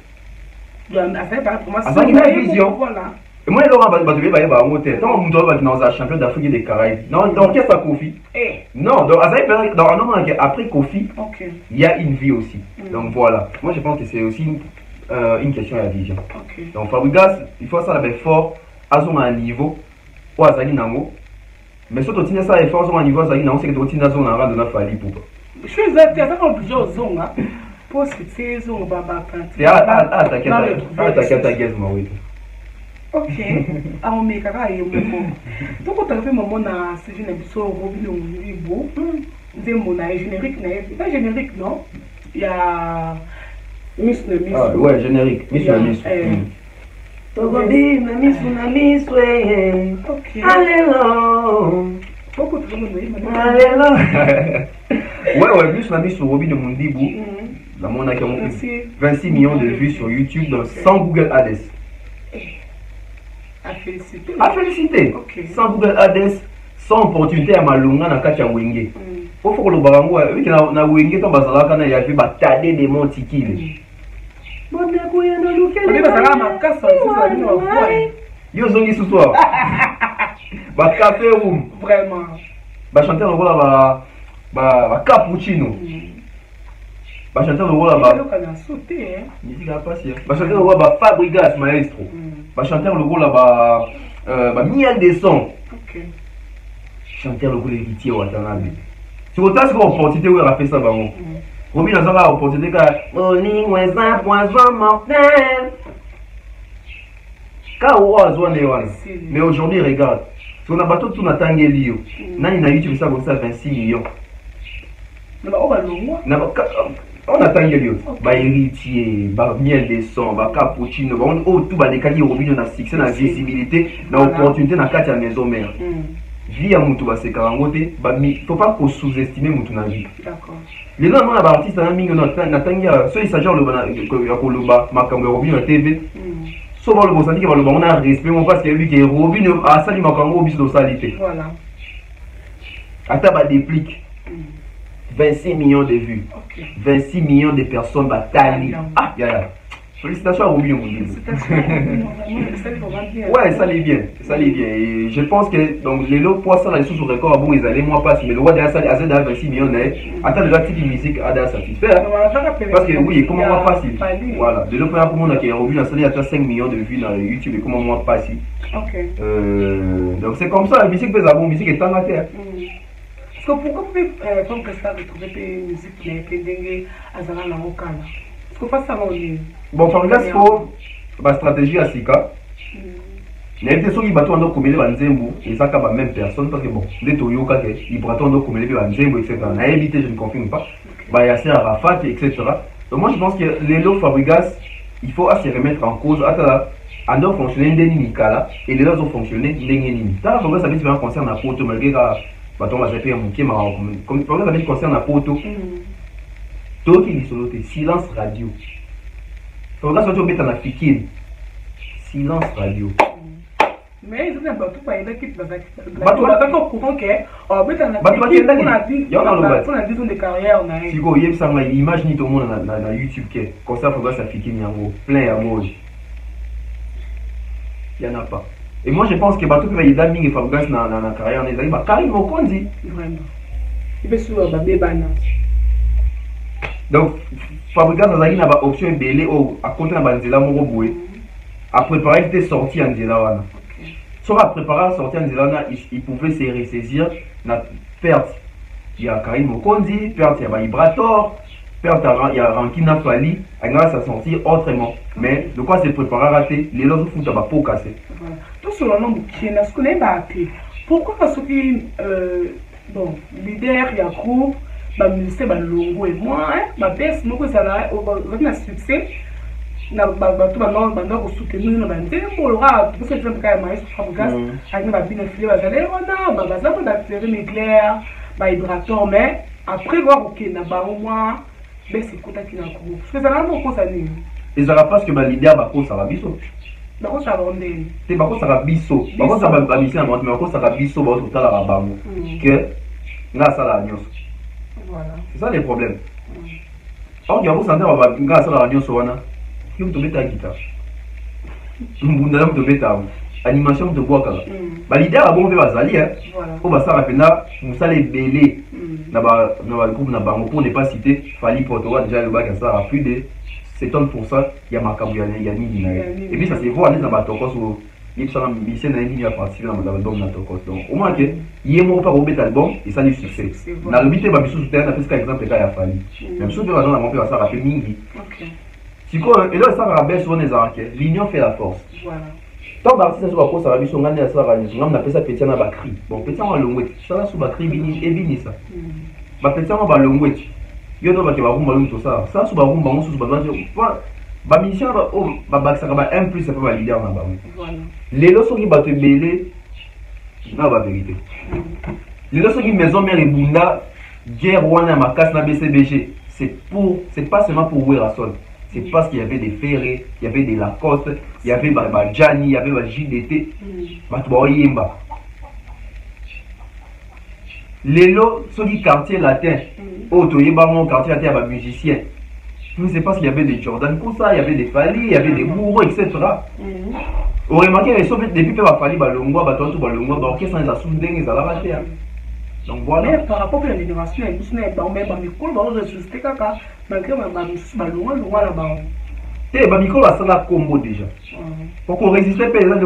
[SPEAKER 2] ça une vision voilà et moi là on va devait bailler ba monter tant on doit dans un champion d'Afrique et des Caraïbes non donc qu'est-ce que Kofi non donc dans un moment après Kofi il y a une vie aussi donc voilà moi je pense que c'est aussi une question à vision donc Fabregas il faut ça la fort à son niveau ou à Zali Nango mais surtout tu ça effort sur un niveau Zali Nango c'est que tu n'as pas de la fali pour
[SPEAKER 3] je suis exact ça comme plusieurs zones pour cette saison baba quand
[SPEAKER 2] attaquer ta guest moi oui
[SPEAKER 3] ok a on met kaka et mo donc on t'a fait moment na c'est une émission Robin Libo des mon générique pas générique non il y a Miss
[SPEAKER 2] ouais générique Miss
[SPEAKER 5] Togobi na miss way.
[SPEAKER 3] Ok.
[SPEAKER 5] Allélo.
[SPEAKER 3] Beaucoup de monde
[SPEAKER 5] Allélo.
[SPEAKER 2] Ouais, plus la mise sur Robin de Mondibou. La monde a 26 millions de vues sur YouTube donc sans Google Ads.
[SPEAKER 3] À féliciter.
[SPEAKER 2] À féliciter.
[SPEAKER 3] Ok.
[SPEAKER 2] Sans Google Ads, sans opportunité à Malunga na kacha wenge. Faut que le barango oui que na wenge to bazala kana ya fi batade de montikile. Yo zongi ce soir. Ba café room
[SPEAKER 3] vraiment.
[SPEAKER 2] Ba chanter le rôle ba cappuccino. Ba chanter le rôle ba musique a passé. Ba chanter le rôle ba Fabregas maestro. Ba chanter le rôle ba miel de son.
[SPEAKER 3] OK.
[SPEAKER 2] Chanter le rôle héritier Watanabe. C'est autant ce qu'on opportunité où il a fait ça ba bon. Robin a la opportunité que
[SPEAKER 5] Morning was un poison mortel.
[SPEAKER 2] Mais aujourd'hui, regarde. Si on a battu tout notre Tangelio, Nani na YouTube ça vaut 26 millions. On a Tangelio, ba héritier, ba miel de son, ba cappuccino, on tout ba décalé Robin on a succès, na visibilité, na opportunité na carte à maison mère. Vie à mutu ba se karangote, ba faut pas qu'on sous-estimer mutu na vie.
[SPEAKER 3] D'accord.
[SPEAKER 2] Les gens on a artiste na mingi na tangia, so il s'agit de koloba makambo Robin na TV. So ba le bosandi ke ba le on a respect mon parce que lui que Robin a sali makambo bis do salité.
[SPEAKER 3] Voilà.
[SPEAKER 2] Ata ba déplique. 26 millions de vues. 26 millions de personnes batali. Ah, ya. Félicitations à Robin Mondibou. Ouais, ça allait bien. Ça allait bien. Et je pense que donc les lots pour ça là sous record bon ils allaient moi pas mais le roi de ça à 26 millions attends le type de musique à satisfaire. Parce que oui, comment moi pas si voilà, de l'autre pour moi qui a Robin ça à 5 millions de vues dans YouTube et comment moi pas si.
[SPEAKER 3] OK.
[SPEAKER 2] Donc c'est comme ça la musique peut avoir musique est en terre.
[SPEAKER 3] Parce que pourquoi vous pouvez comme que ça retrouver des musiques qui est dingue à Zana na Okana. Parce que pas ça on est
[SPEAKER 2] bon Fabregas faut ba stratégie à Sika. Les personnes qui battent en comélé banzembo et ça ka ba même personne parce que bon les toyoka que ils battent en comélé banzembo etc. Na évité je ne confirme pas. Ba Yasser Arafat etc. Donc moi je pense que les lots Fabregas il faut se remettre en cause à doit fonctionner ndeni Nikala et les autres ont fonctionné ndenge nini. Ça Fabregas ça veut dire concerne à Poto malgré que baton va zapper mon kéma comme Fabregas ça veut concerne à Poto. Toi qui dis silence radio. Fabregas ça tu mettre en Afrique. Silence radio.
[SPEAKER 3] Mais ils ont battu par une équipe battu au courant que on met en Afrique on a dit de carrière on a
[SPEAKER 2] si go yeb ça image ni tout le monde na YouTube que comme ça Fabregas Afrique ni en plein amour. Il y en a pas. Et moi je pense que bateau peut y daming et Fabregas na carrière on est Karim Mokonzi
[SPEAKER 3] vraiment. Il veut sur babé bana.
[SPEAKER 2] Donc Fabregas a une option belé au à côté na banzela moko boye à préparer était sorti en Nzela. Soit à préparer sortir en Nzela il pouvait se ressaisir na perte. Il y a Karim Mokonzi, perte il y a Ibrator, père il y a Rankina Fali, elle va s'en sortir autrement. Mais de quoi se préparer à rater, les autres foutent à ma peau cassée.
[SPEAKER 3] Tout sur le nom de Kien, ce qu'on est battu. Pourquoi parce que, bon, leader, il y a groupe, ma ministère, ma logo et moi, ma baisse, moi, ça a un succès. Na bato banda ko soutenir na bande pour le rap parce que exemple quand maïs fabrigas avec ma bine filé bazale on a baza ko d'acteur nucléaire ba hydrateur mais après voir OK na ba au moins ben c'est kota qui na ko parce que ça na mo ko ça ni
[SPEAKER 2] ils aura parce que ba leader ba ko ça va biso
[SPEAKER 3] ba ko ça ronde
[SPEAKER 2] te ba ko ça va biso ba ko ça ba mission mais ba ko ça va biso ba ko tala ba bango que na ça la nyos
[SPEAKER 3] voilà
[SPEAKER 2] c'est ça les problèmes or il y a vous santé ba nga ça la nyos wana qui vous tomber ta guitare mbunda vous tomber ta animation de bois kala ba leader a bon va zali hein pour ba ça rapena vous allez belé na ba groupe na bango pour ne pas citer Fali Porto déjà le bac ça a plus de 70% il y a makabu ya ni et puis ça se voit dans ba toko so il sera mission na ni ya participer dans l'album na toko donc au moins que yemo pas robet album et ça du succès na le bité ba bisu soutenir na parce exemple ka ya Fali même chose dans la mon père ça rappelle mingi si quoi et là ça va baisser sur les arcs l'union fait la force
[SPEAKER 3] voilà
[SPEAKER 2] tant d'artistes sur la course à la mission ngane ça va nous on appelle ça petit na ba cri bon petit en longwe ça là sous ba cri bini et bini ça ba petit en ba longwe yo no ba ke ba rumba tout ça ça sous ba rumba on sous ba ba mission ba ba ça ba 1 plus ça pas leader na ba
[SPEAKER 3] voilà
[SPEAKER 2] les lots qui ba te belé na ba vérité les lots qui maison mère et bunda guerre wana makas na BCBG c'est pas seulement pour ouvrir à sol. C'est parce qu'il y avait des ferrés, il y avait des Lacoste, il y avait Gianni, il y avait JDT, Yemba. Les lots sont du quartier latin, auto mon quartier latin, il y avait des musiciens. C'est parce qu'il y avait des Jordan Koussa, il y avait des Fali, il y avait des Bourreaux, etc. On remarque que depuis que Fali, Balongwa, Batonto, Balongwa, l'orchestre, ils ont soudé, ils ont raté. Donc voilà.
[SPEAKER 3] Mais par rapport à l'innovation, il y a des micro, malgré
[SPEAKER 2] ma micro a ça la combo déjà. Pour qu'on résiste pas les gens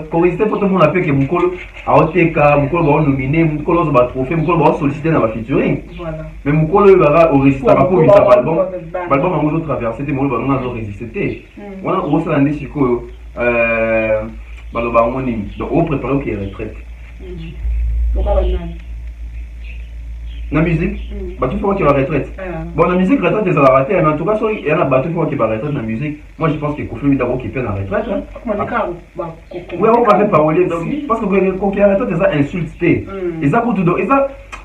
[SPEAKER 2] qu'on résiste pas tout le monde a fait que Mukolo a OTK, Mukolo va nominer, Mukolo va trophée, Mukolo va solliciter dans la featuring. Mais Mukolo va au résiste pas pour ça album. Album a nous traversé des mots va nous résister. On a aussi un défi que baloba on est donc on prépare qui est retraite. La musique, tout fois qu'il va retraite. Bon, la musique retraite, ils ont raté, mais en tout cas, il y a un bateau qui va retraite la musique. Moi, je pense que Kofi d'abord qui fait la retraite. Oui, on va faire parler. Parce que quand il y a retraite, ils ont insulté. Ils ont tout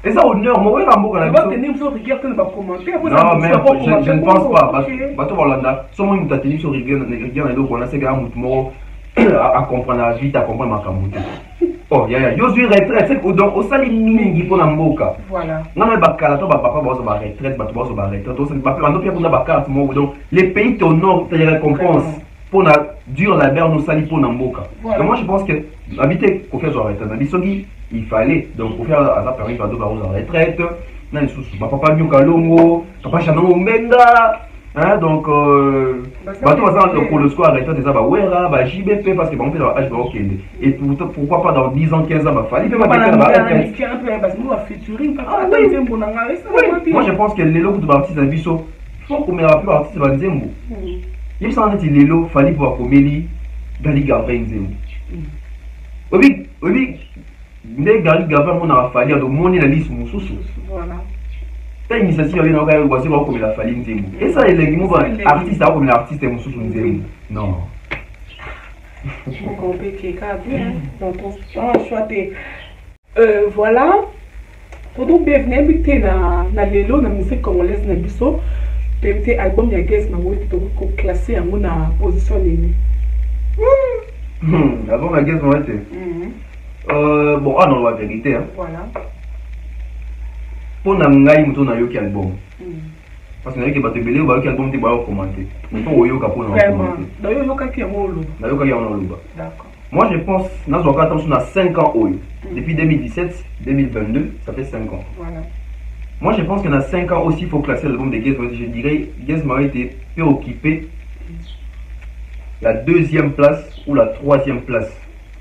[SPEAKER 2] ils ont honneur. Moi, oui, Rambo, la musique. Non, mais je ne pense pas. Bateau Hollanda, seulement une tête sur Rigueur, on a ces gars à comprendre vite, à comprendre ma camouflage. Oh, il y a Yosu retraite, c'est donc au sali mingi pour la mboka. Voilà. Non mais bakala to papa va se retraite, ba to va se retraite. To c'est pas on peut pour la carte mo donc les pays t'honorent tes récompenses pour la dur labeur nous sali pour la mboka. Donc moi je pense que habiter qu'on fait sur retraite, bisogi il fallait donc pour faire à ça permis pas de va aux retraite. Na sous papa Nyoka Longo, papa Chanongo Menga. Hein, donc, bateau le score arrêté des Abawera, JBP, parce que bon, on fait dans l'âge de Okende. Et pourquoi pas dans 10 ans, 15 ans, il fait moi je pense que les lots de l'artiste à Bisso, il faut qu'on me rappelle l'artiste à Nzembo. Il s'en est les lots, fallait pour Comélie, Gali Gavin Nzembo. Oui, mais Gali Gavin, on a fallu de monnaie la liste, mon sous. Voilà. Ta initiative avait n'aurait pas eu comme il a fallu Nzembo. Et ça, il est artiste comme l'artiste est mon sous Nzembo. Non.
[SPEAKER 3] Voilà. Pour nous bienvenue habiter na lelo na musique congolaise na biso. Peut-être album ya Guess na woti to classé en na position nini.
[SPEAKER 2] Album ya Guess na woti. Bon, non la vérité hein.
[SPEAKER 3] Voilà.
[SPEAKER 2] Pour ngai muto na yoki album. Parce que na yoki ba te belé ba yoki album te ba commenter. Muto oyoka pour na commenter.
[SPEAKER 3] Na yoka ki ngolo.
[SPEAKER 2] Na yoka ya ngolo.
[SPEAKER 3] D'accord.
[SPEAKER 2] Moi je pense na zo ka on a 5 ans oyo. Depuis 2017, 2022, ça fait 5 ans.
[SPEAKER 3] Voilà.
[SPEAKER 2] Moi je pense qu'il y en a 5 ans aussi, il faut classer l'album de Guess. Je dirais Guess Marie était peut occuper la 2e place ou la 3e place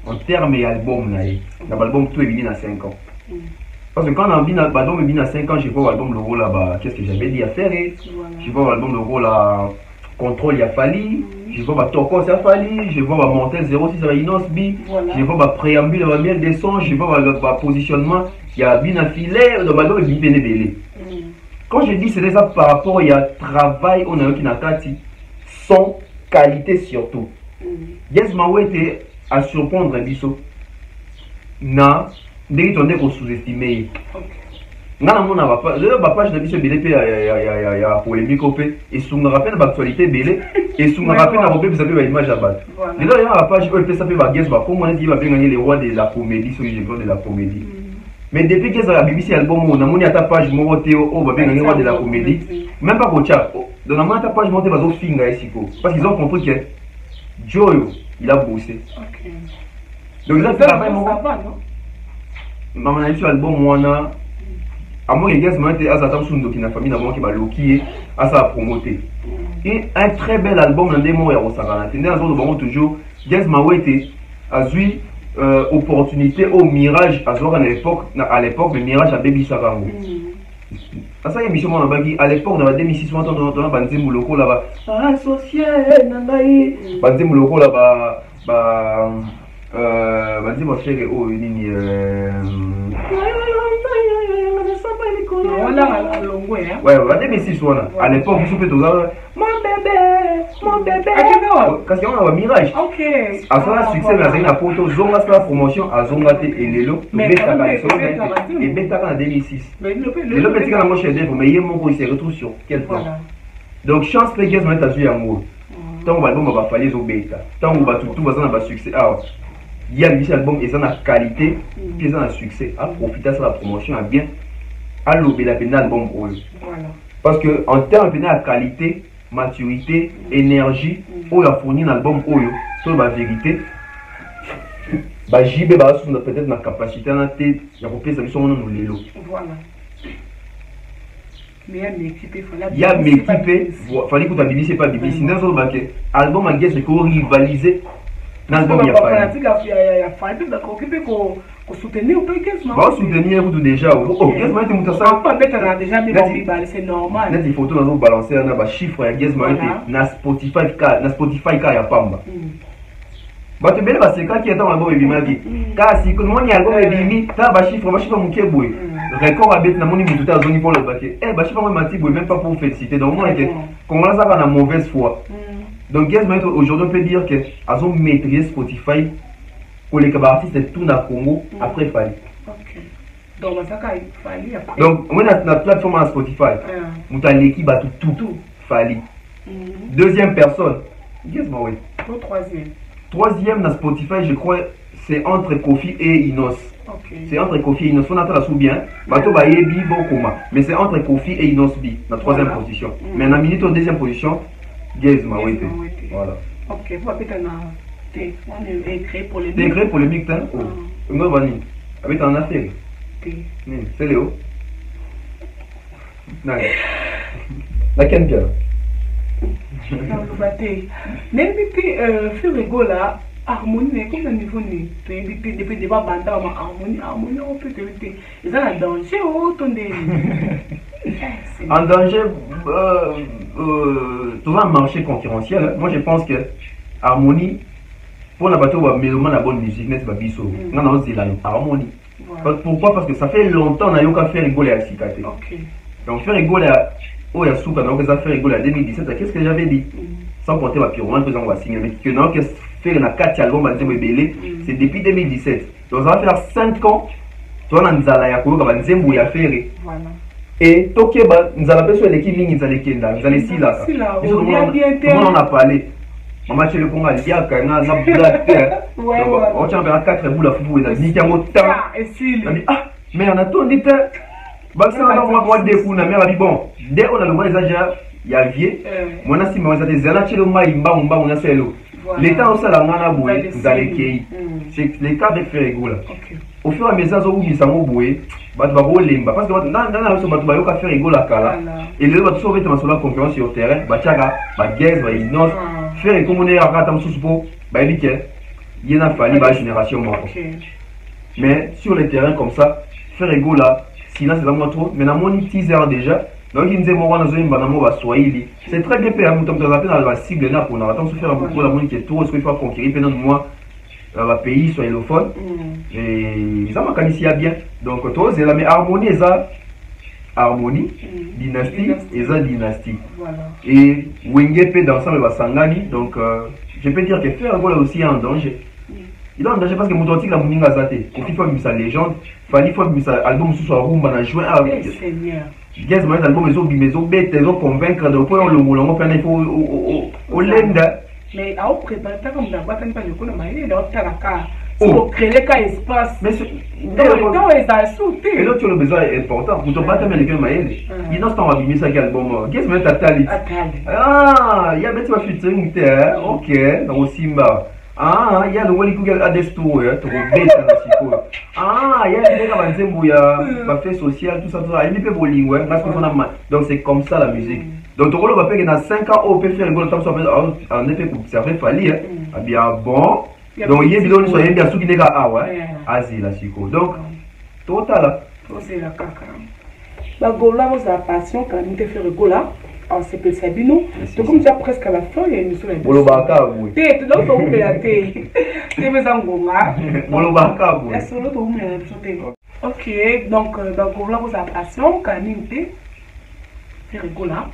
[SPEAKER 2] en termes d'album. L'album tout est venu dans 5 ans. Parce que quand on a l'album à 5 ans, je vois l'album le rôle là-bas, qu'est-ce que j'avais dit à faire? Je vois l'album le rôle là, Contrôle, il y a fallu. Je vois Toko, ça a fallu. Je vois Montel 06 à Inos B. Je vois Préambule, à Miel des sons. Je vois positionnement, il y a bien un filet, dans l'album est bien belé. Quand je dis c'est déjà par rapport, il y a travail, on a un qui n'a qu'à dire, son qualité surtout. Yes, ma ouais était à surprendre un biseau. Na, dès qu'on est sous-estimé. Nga na mona ba page na biso belé pe ya polémique opé et sous me rappelle l'actualité belé et sous me rappelle na robé vous avez ba image à battre. Les là il y a la page opé ça peut ba guess ba comme on dit va bien gagner les rois de la comédie sur les gens de la comédie. Mais depuis que ça a BBC album on a moni à ta page mo Théo oh va bien gagner les rois de la comédie. Même pas Kocha. Dans la ta page monter va zo finga ici parce qu'ils ont compris que Joyo il a bossé. OK. Donc là ça va non? Maman a eu album moi à moi, les gars, je à sa sur une famille d'abord qui va loquer à sa promoter. Et un très bel album dans des mots et au Sarana. Tenez à ce toujours, Gaz Mawete a eu opportunité au Mirage à l'époque, le Mirage à Baby Sarango. À ça, il y a une mission à l'époque, dans la 2006, on entend dans la bande de Mouloko là-bas. Associé, Nangaï. Bande de Mouloko là-bas. Bande de Mouloko ouais, ouais, 2006, à l'époque, vous soufflez tout ça. Mon bébé. Parce qu'on a un mirage. Ok. À ça, succès, mais c'est une photo, Zonga, c'est la promotion à Zonga et Lelo. Mais et Beta en 2006. Lelo, petit quand moi, chez mais il se retrouve sur quel point. Donc, chance, les gars, on est à jouer amour. Tant qu'on va le va falloir les Beta. Tant qu'on va tout va dans succès. Alors, il y a un album, et ça a qualité, et ça a succès. À profiter de la promotion, à bien. À l'obé la peine album voilà. Parce que en termes de qualité, maturité, énergie, on a fourni un album sur la vérité. Bah JB bah peut-être ma capacité à tête, il y a copié ça nous nous l'élo. Voilà. Mais il y a mes équipes, fallait que tu Bibi c'est pas Bibi, sinon ça va que album en guess que rivaliser. L'album il y a pas. Il y a fallu d'accord que soutenir ou pas qu'est-ce que soutenir vous déjà oh qu'est-ce que tu ça pas mettre déjà mais c'est normal net les photos dans balancer on a ba chiffre ya guess na Spotify ka ya pamba ba te bele ba c'est quand qui est dans l'album ebimaki ka si que mon album ebimi ta ba chiffre muke boy record abet na moni mututa zoni pour le baquet ba chiffre moi mati boy même pas pour féliciter donc moi que comment ça va na mauvaise foi donc guess aujourd'hui on peut dire que ils ont maîtrisé Spotify. Pour les artistes, tout dans Congo, après Fali. Ok. Donc, ça Fali après. Donc, on a notre plateforme à Spotify. On a l'équipe à tout Fali. Deuxième personne. Dis-moi, oui. Troisième. Troisième dans Spotify, je crois, c'est entre Kofi et Inos. Okay. C'est entre Kofi et Inos. On attend la sous bien. Bato ba yebi bokoma. Mais c'est entre Kofi et Inos B, dans la troisième position. Mais dans la minute en deuxième position, dis-moi, oui. Voilà. Ok, vous avez on est créé pour les mix. Créé pour les mix, hein? Non, Vani. Avec un affaire. C'est Léo. La Kenka. Mais depuis, sur les gars là, harmonie, comme le niveau depuis des bas bandits, harmonie, on peut éviter. Ils ont un danger ou en danger, tout un marché concurrentiel. Moi, je pense que harmonie. Pour la bateau, la bonne musique, n'est-ce pas, biso. Non, non, c'est la harmonie. Pourquoi? Parce que ça fait longtemps qu'on a fait rigoler à Sikate. Donc, faire rigoler à Oyasuka, donc ça fait rigoler à 2017. Qu'est-ce que j'avais dit? Sans compter ma pyromane, on va signer. Mais que non, que faire un 4 albums, c'est depuis 2017. Donc, ça va faire 5 ans. Toi, on a la Yakouka, on va faire. Et Tokeba, nous allons faire l'équipe ligne, nous allons Kenda, nous allons ici là. On en a parlé. Maman, tu le Congo, il y a un blague. On tient vers 4 boules à football. Il y a un temps. Ah, mais on a tout dit. Baxter, on va voir des coups. La mère a dit bon, dès qu'on a le moins exagéré, il y a vieux. Moi, on a si moi, ça des années, le maïs, on a fait l'eau. L'État aussi, la main à bouer, vous allez cueillir. C'est les cas de faire rigoler. Au fur et à mesure, où ils sont boués, parce que dans la faire rigoler à Kala. Et les autres sauver sur la concurrence sur le terrain, Bachaga, Bagaz, Inos. Faire comme on est à Ratam Souspo, il y a fallu la génération morte. Mais sur les terrains comme ça, faire ego là sinon c'est vraiment trop mais na moni teaser déjà donc il nous moi dans une banamo va swahili c'est très bien fait mutam dans la cible là pour attendre se faire beaucoup la moni qui est trop ce qu'il faut conquérir pendant moi le pays swahilophone et ça m'a qualifié bien donc toi c'est la mais harmonie ça harmonie dynastie et ça dynastie et Wengepe dans ça va sangani donc je peux dire que faire ego là aussi est en danger. Il est en danger parce que Moutontik la Mouninga Zate, quand il faut sa légende, il faut que sa album soit rumba na jouer à
[SPEAKER 3] Seigneur.
[SPEAKER 2] Yes, mais l'album ils ont bête, ils ont convaincre de quoi le moulin, on fait il faut au lenda.
[SPEAKER 3] Mais à préparer ça comme d'abord pas de quoi mais il est à la carte. Pour créer cas espace. Mais donc ça sauté.
[SPEAKER 2] Et là tu as le besoin important. Pour te battre avec les maïs. Il n'ose pas abîmer ça album. Qu'est-ce que tu as tali? Ah, il y a bête va featuring OK, dans Simba. Ah, il y a le Wally Google Adesto, tu bête dans Chico. Ah, il y a des gars qui vont dire fait social tout ça tout ça. Il peut bowling ouais, parce qu'on a donc c'est comme ça la musique. Donc ton rôle va faire que dans 5 ans on peut faire le temps sur en effet pour servir Fali ah bien bon. Donc il y a des vidéos sur bien sous qui des gars ah ouais. Asi la Chico. Donc total.
[SPEAKER 3] C'est la caca. La gola vous a passion quand il te fait le gola. C'est peut Sabino. Donc comme tu as presque à la fin, il y a une seule.
[SPEAKER 2] Bolobaka oui.
[SPEAKER 3] T'es là où tu es t'es. T'es mes angoma.
[SPEAKER 2] Bolobaka oui.
[SPEAKER 3] Est-ce que l'autre où tu es? OK, donc dans la vous a passion quand il te fait le gola.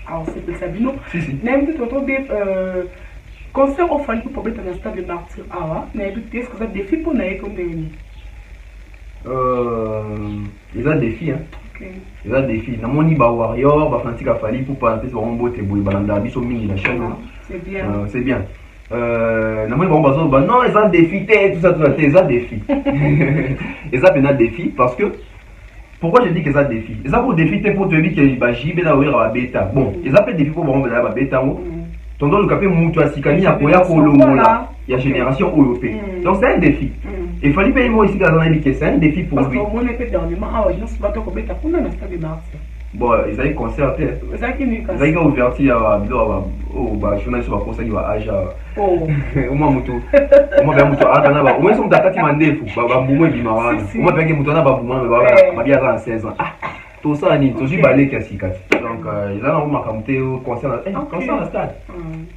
[SPEAKER 3] Alors c'est peut Sabino. Même tu entends des concert au Fali pour mettre dans le stade de Martyr Awa. Mais est-ce que ça défi pour naïe comme des
[SPEAKER 2] ils ont des filles hein. Ils ont des filles. Namoni ba warrior, ba fantika Fali pour pas entrer sur un beau teboui balanda biso mingi la chaîne.
[SPEAKER 3] C'est bien.
[SPEAKER 2] C'est bien. Namoni ba bazo ba non, ils ont des filles, tout ça ils ont des filles. Ils ont bien des filles parce que pourquoi je dis qu'ils ont des filles? Ils ont pour des filles pour te dire que ba jibe na wera beta. Bon, ils ont des filles pour ba ba beta. Tandis le capé moutou à Sikani à Koya Kolomola, il y a génération européenne. Donc c'est un défi. Il fallait payer moi ici dans un indiqué, c'est un défi pour lui. Bon, ils avaient concerté. Ils avaient ouverture à la journaliste sur la conseil à Aja. Au moins, Moutou. Au moins, Moutou. Au moins, son data qui m'a dit, Baboumou et Bimaran. Au moins, Moutou, Baboumou, ma bien à 16 ans. Tout ça, il faut balai qui a cicat. Donc, il a un marqué au concert à stade.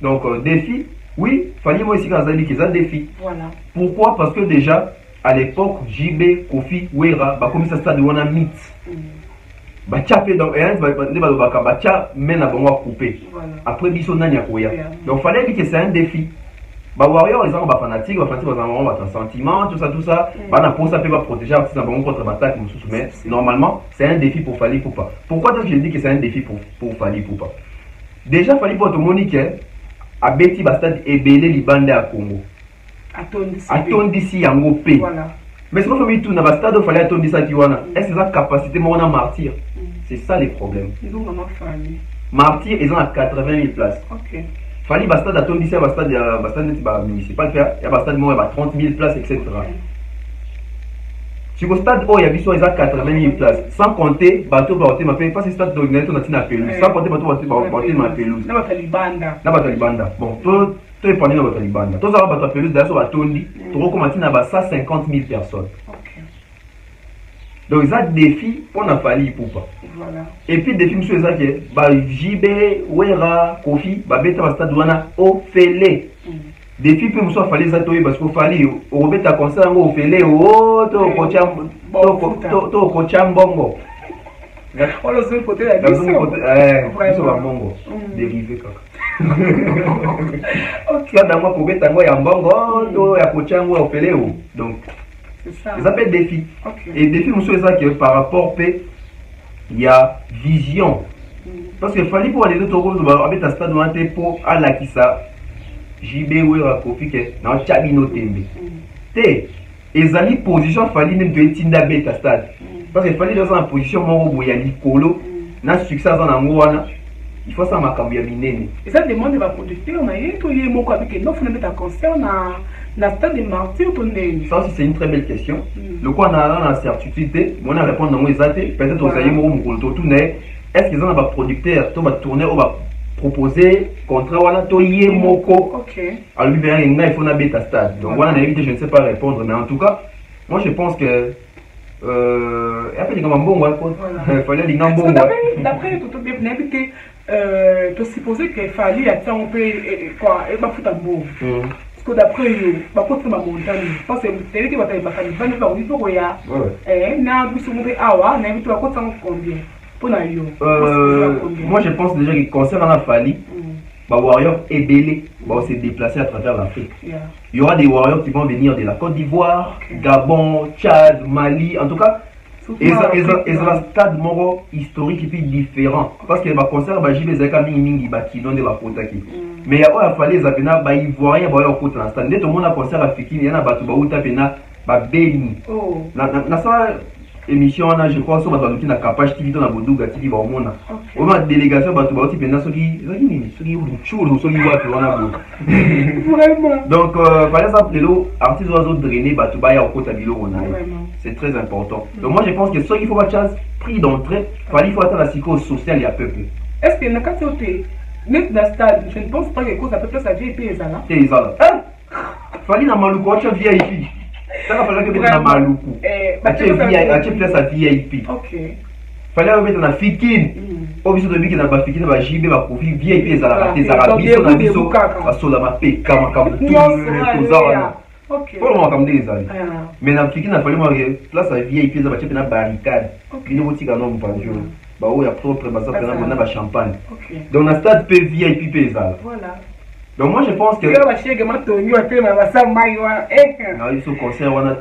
[SPEAKER 2] Donc, défi, oui, fallait moi ici dans un indiqué, c'est un défi.
[SPEAKER 3] Voilà.
[SPEAKER 2] Pourquoi? Parce que déjà, à l'époque, JB, Kofi, Wera, comme ça, stade, on a mythe. Bacha donc bacha mène à bon couper après biso nanya koya donc fallait que c'est un défi ba warrior ils ont ba fanatique ils ont ba sentiment tout ça ba na pour ça peut pas protéger artiste na bon contre attaque mais normalement c'est un défi pour Fally Ipupa. Pourquoi donc je dis que c'est un défi pour Fally Ipupa? Déjà Fally Ipupa to monique a beti ba stade ebele libande à Congo atondisi yango pe voilà. Mais c'est pas famille tout na ba stade fallait atondisi ça qui wana est-ce que ça capacité moi on a martyr? C'est ça les problèmes.
[SPEAKER 3] Ils ont vraiment fallu.
[SPEAKER 2] Martyr, ils ont à 80 000 places.
[SPEAKER 3] Ok.
[SPEAKER 2] Fally Bastad a tourné ici à Bastad municipal, il y a Bastad il y a 30 000 places, etc. Sur le stade, il y a 80 000 places. Sans compter, bateau bateau m'a fait pas ce stade d'organisation on a pelouse. Sans compter bateau bateau ma pelouse.
[SPEAKER 3] N'a pas Talibanda.
[SPEAKER 2] N'a pas Talibanda. Bon, tout est parti dans Talibanda. Tout ça va bateau pelouse d'ailleurs sur bateau ni. Tout recommencé à 150 000 personnes. Donc, ça défi pour la Fally Ipupa.
[SPEAKER 3] Voilà.
[SPEAKER 2] Et puis, défi, monsieur, ça qui est JB, Wera, Kofi, Beta, Bastad, Douana, Ophélie. Défi, puis, monsieur, Fally, ça, parce qu'il fallait, au Robeta, concert, Ophélie, oh, to, Kocham, Bongo.
[SPEAKER 3] On le sait, côté la question.
[SPEAKER 2] Monsieur, Bongo. Dérivé, quoi. Ok, dans moi, pour Beta, moi, il y a Bongo, il y a Kocham, Ophélie, donc. Ça s'appelle défi. Et défi, monsieur, ça que par rapport il y a vision. Parce que Fally pour aller de Togo, avec un stade pour à la Kissa, JB ou Kofi, dans Chabino Tembe. Et Zali position Fally même de Tinda Beta stade. Parce que Fally dans une position où il y a l'icolo, n'a succès dans la moana. Il faut ça ma minene.
[SPEAKER 3] Et ça demande de la producteur, on a eu tout les mots avec une offre de concert na stade de Martyr Tondé.
[SPEAKER 2] Ça aussi c'est une très belle question. Le quoi on a la certitude, on a répondu dans les athées, peut-être aux aïeux mots tout tourner. Est-ce qu'ils ont un producteur, tout va tourner, on va proposer contrat voilà to yé moko.
[SPEAKER 3] OK.
[SPEAKER 2] Alors lui bien il faut na bêta stade. Donc voilà, je ne sais pas répondre mais en tout cas, moi je pense que Et après, il y a un bon il fallait les gambons.
[SPEAKER 3] D'après tout bien invité, tu supposais qu'il fallait attendre un peu quoi, et pas foutre un beau. Parce que d'après eux, par contre, ma montagne, parce que c'est lui qui va t'aider, parce que il va vous dire pour y a. N'a plus se montrer awa, n'a plus à quoi ça combien. Pour na yo.
[SPEAKER 2] Moi, je pense déjà que concernant la Fali, Warriors est belé, va se déplacer à travers l'Afrique. Il y aura des Warriors qui vont venir de la Côte d'Ivoire, Gabon, Tchad, Mali, en tout cas. Et ça un stade moro historique et puis différent. Parce que le concert, j'y vais avec un mingi qui donne de la côte. Mais il y a fallu les appeler, ils voient rien, ils côté dans le stade. Dès tout le monde a concert africain, il y en a battu, ils ont béni. Dans ça, émission, je crois, sur la capacité TV, dans la Boudouga TV, au monde. Au moins, délégation, ils pendant ceux qui donc, par exemple, les artistes oiseaux drainés, c'est très important. Donc, moi, je pense que ceux qui font pas de chance, prix d'entrée, il faut attendre la psychose sociale, il y a peuple.
[SPEAKER 3] Est-ce qu'il y a un cas même dans le stade, je ne pense pas que cause à peu près ça vieille pays là.
[SPEAKER 2] Et ils ont fallait dans Maloukou, tu as VIP. Ça va falloir que tu aies dans Maloukou. Tu place à VIP. Ok. Fallait mettre dans Fikine. Au biso de Biki dans la Fikine, va JB, va profiter VIP, les Arabes, dans Biso, va Solama P, Kamakamu, tout le monde. Ok. Pour le moment, comme des années. Mais dans Fikine, il fallait moi place à VIP, ça va être une barricade. Il y a un petit canon pour le jour. Bah oui, après, on a champagne. Donc, dans le stade VIP, voilà. Donc, moi, je pense que. Il faut concert, on a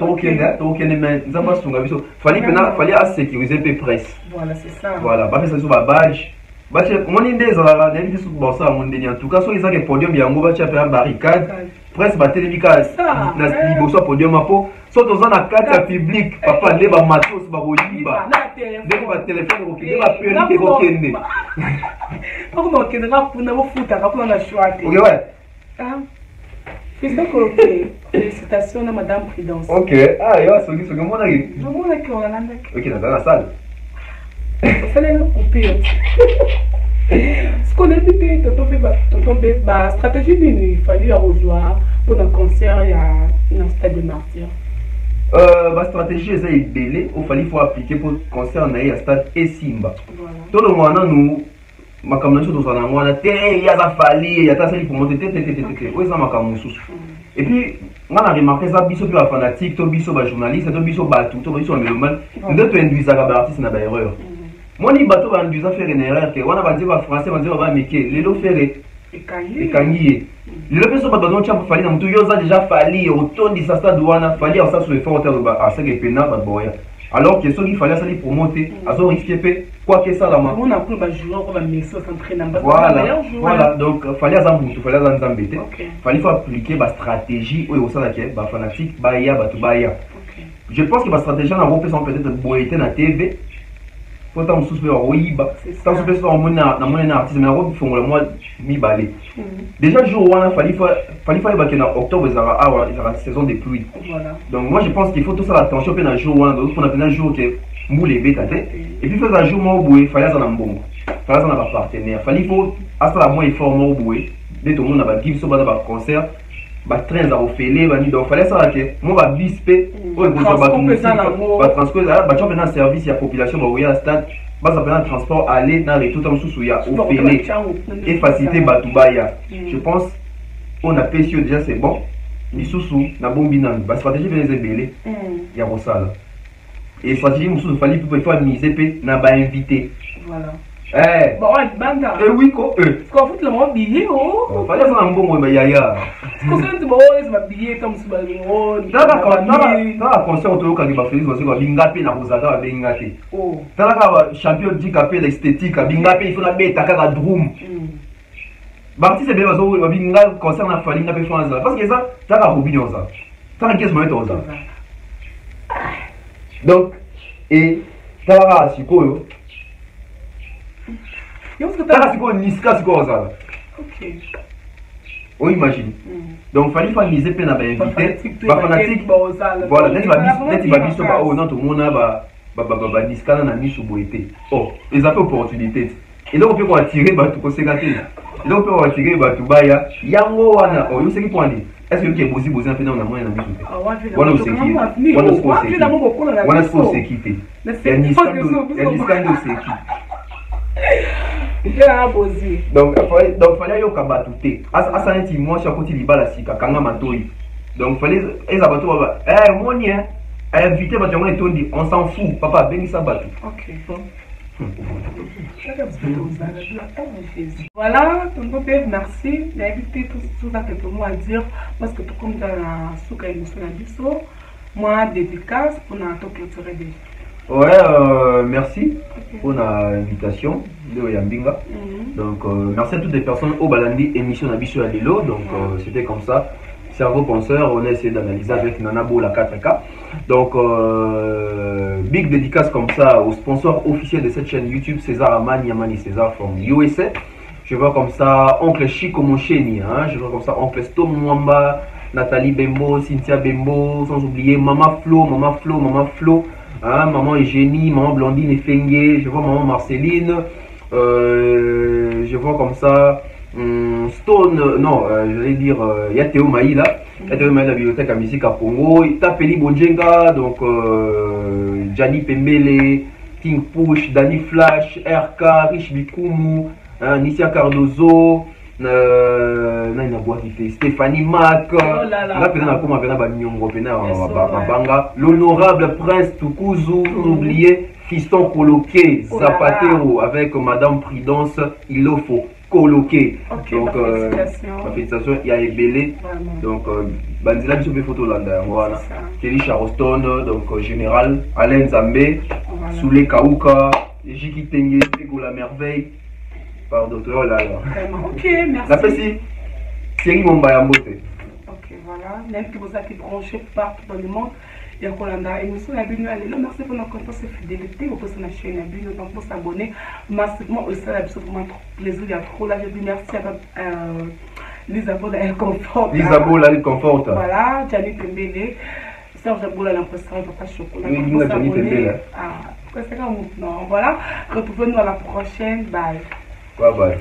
[SPEAKER 2] fallait sécuriser les presse.
[SPEAKER 3] Voilà, c'est ça.
[SPEAKER 2] Voilà, parce que c'est sur la badge. Mon idée, en tout cas, sur les autres podiums, il y a un barricade. Presse, télévica, na podium, soit dans un cadre public, papa, les matos, baroyiba. Des téléphone, des périmètres, ok, ouais.
[SPEAKER 3] Félicitations à Madame Prudence.
[SPEAKER 2] Ok, ah, il y a ce que moi, ok, dans la salle.
[SPEAKER 3] Il fallait le couper. Ce qu'on a dit, la stratégie il fallait rejoindre pour un concert il y a un stade de martyr.
[SPEAKER 2] Ma stratégie est belée, il faut appliquer pour le concert un stade et Simba. Tout le monde nous ma caméra dans un endroit il y a ça fallu il y a ça pour monter oui ça ma caméra et puis on a remarqué ça biso la fanatique to biso ba journaliste to biso ba tout to biso normal nous tu induis ça ba artiste na ba erreur moi ni bateau ba induis ça faire une erreur que on a pas dire ba français on dire ba métier les lo faire et kangié les lo personnes ba don champ fallu na mutu yoza déjà fallu autant de ça stade wana fallu ça sur effort ba à ça que pena ba boya. Alors que ceux qui fallait s'aller pour monter, ils ont risqué quoi que ça là.
[SPEAKER 3] On a pris un joueur, on va mettre ça s'entraîner.
[SPEAKER 2] Voilà, donc il fallait s'embêter, fallait appliquer la stratégie où au sein de la fanatique, baya, batubaya. Je pense que la stratégie en Europe sont peut-être boiter na TV. Faut tant souffler au Iba, tant souffler sur mon artiste, mais en Europe font le mois mi balé. Déjà le jour où on fallait baquer en octobre, il y aura la saison des pluies. Donc moi je pense qu'il faut tout ça attention pour un jour où on a un jour que moule les bêtes et puis faire un jour où il fallait en bon, fallait en avoir partenaire, fallait faut à ça la moins effort au boué, dès tout le monde a pas give sur un concert. Train à offrir, donc fallait ça que moi va bisper va transposer va service à la population va à stade va ça transport aller dans retour dans sous ya offrir et faciliter batubaya. Je pense on a payé déjà c'est bon ni sous na bombina ba stratégie bien belé ya rosala et stratégie musu fallait faut miser pe na ba invité
[SPEAKER 3] voilà.
[SPEAKER 2] Bon, oui, quoi.
[SPEAKER 3] Parce qu'en fait, le monde billet, oh.
[SPEAKER 2] Fallait ça un bon moment, yaya.
[SPEAKER 3] Parce que tu m'as billet comme ça,
[SPEAKER 2] dans concert autour quand il va faire ça, bingape na rozaka bingape. Oh. Dans la champion dit capé l'esthétique, bingape il faut la bête à drum. Barti c'est bien parce que binga concert na fali na France parce que ça, ça va opinion ça. Ça qu'est-ce que moi ça. Donc et ça va sikoyo.
[SPEAKER 3] Ok.
[SPEAKER 2] On imagine. Donc, il fallait miser peine à inviter. Fanatique. Voilà, net va biso ba oh non tout le monde ba discana na misu boité. Oh, ils ont opportunité. Et donc on peut attirer ba tout conséquencer. Et donc on peut attirer ba tout baya. Yango wana oh, yo c'est qui point dit. est-ce que bosi bosi un peu dans la moyenne na biso
[SPEAKER 3] Ah, ouais,
[SPEAKER 2] wana oseki wana siko oseki te ya niskande oseki donc fallait yoka bato te asa neti mwasi akoti libala sika kanga matoi donc fallait eza bato baba moni invité bato yango etondi on s'en fout papa abengisa bato.
[SPEAKER 3] Voilà, tonton Père, merci. Il a évité tout ça quelques mots à dire parce que tout comme dans la souka émission à Bisso, moi dédicace pour la clôturer déjà.
[SPEAKER 2] Ouais, merci pour l'invitation de Yambinga. Donc, merci à toutes les personnes au Balandi émission Abisso à Lilo. Donc, c'était comme ça. Cerveau penseur, on a essayé d'analyser avec Nana Bo la 4K. Donc, big dédicace comme ça au sponsor officiel de cette chaîne YouTube, César Amani, Yamani César from USA. Je vois comme ça Oncle Chico Mocheni, hein? Je vois comme ça Oncle Stom Mwamba, Nathalie Bembo, Cynthia Bembo, sans oublier Maman Flo, hein? Maman Eugénie, Maman Blandine Efengue, je vois Maman Marceline, je vois comme ça Stone, non, j'allais dire, il y a Théo Maï là, il y a Théo Maï de la bibliothèque à musique à Congo, Tapeli Bonjenga, donc Gianni Pembele, King Push, Danny Flash, RK, Rich Bikumu, Nicia Cardozo, Stéphanie Mac, l'honorable Prince Tukuzu, sans oublier Fiston Coloqué, Zapatero avec Madame Prudence, il le faut coloqué. Donc, félicitations, il y a Ebélé. Donc, Banzila qui se fait photo là, voilà. Kelly Charleston, donc Général, Alain Zambé, Soulé Kaouka, Jiki Tengue, Ego la Merveille. Pardon, oh là là.
[SPEAKER 3] Ok, merci.
[SPEAKER 2] La Pessi, Thierry Mombayambote.
[SPEAKER 3] Ok, voilà. Même que vous avez branché partout dans le monde. Il y a Kolanda émission à Bino. Merci pour notre confiance et fidélité. Vous pouvez la chaîne à Bino. Donc, pour s'abonner massivement au sein de l'épisode, vraiment plaisir. Il y a trop là. Je dis merci à Lisabelle Elle Confort.
[SPEAKER 2] Lisabelle Elle Confort.
[SPEAKER 3] Voilà, Gianni Pembele. Serge Aboula, l'impression de Papa Chocolat.
[SPEAKER 2] Oui, Gianni Pembele.
[SPEAKER 3] Ah, c'est comme non. Voilà. Retrouvez-nous à la prochaine. Bye.
[SPEAKER 2] Bye bye.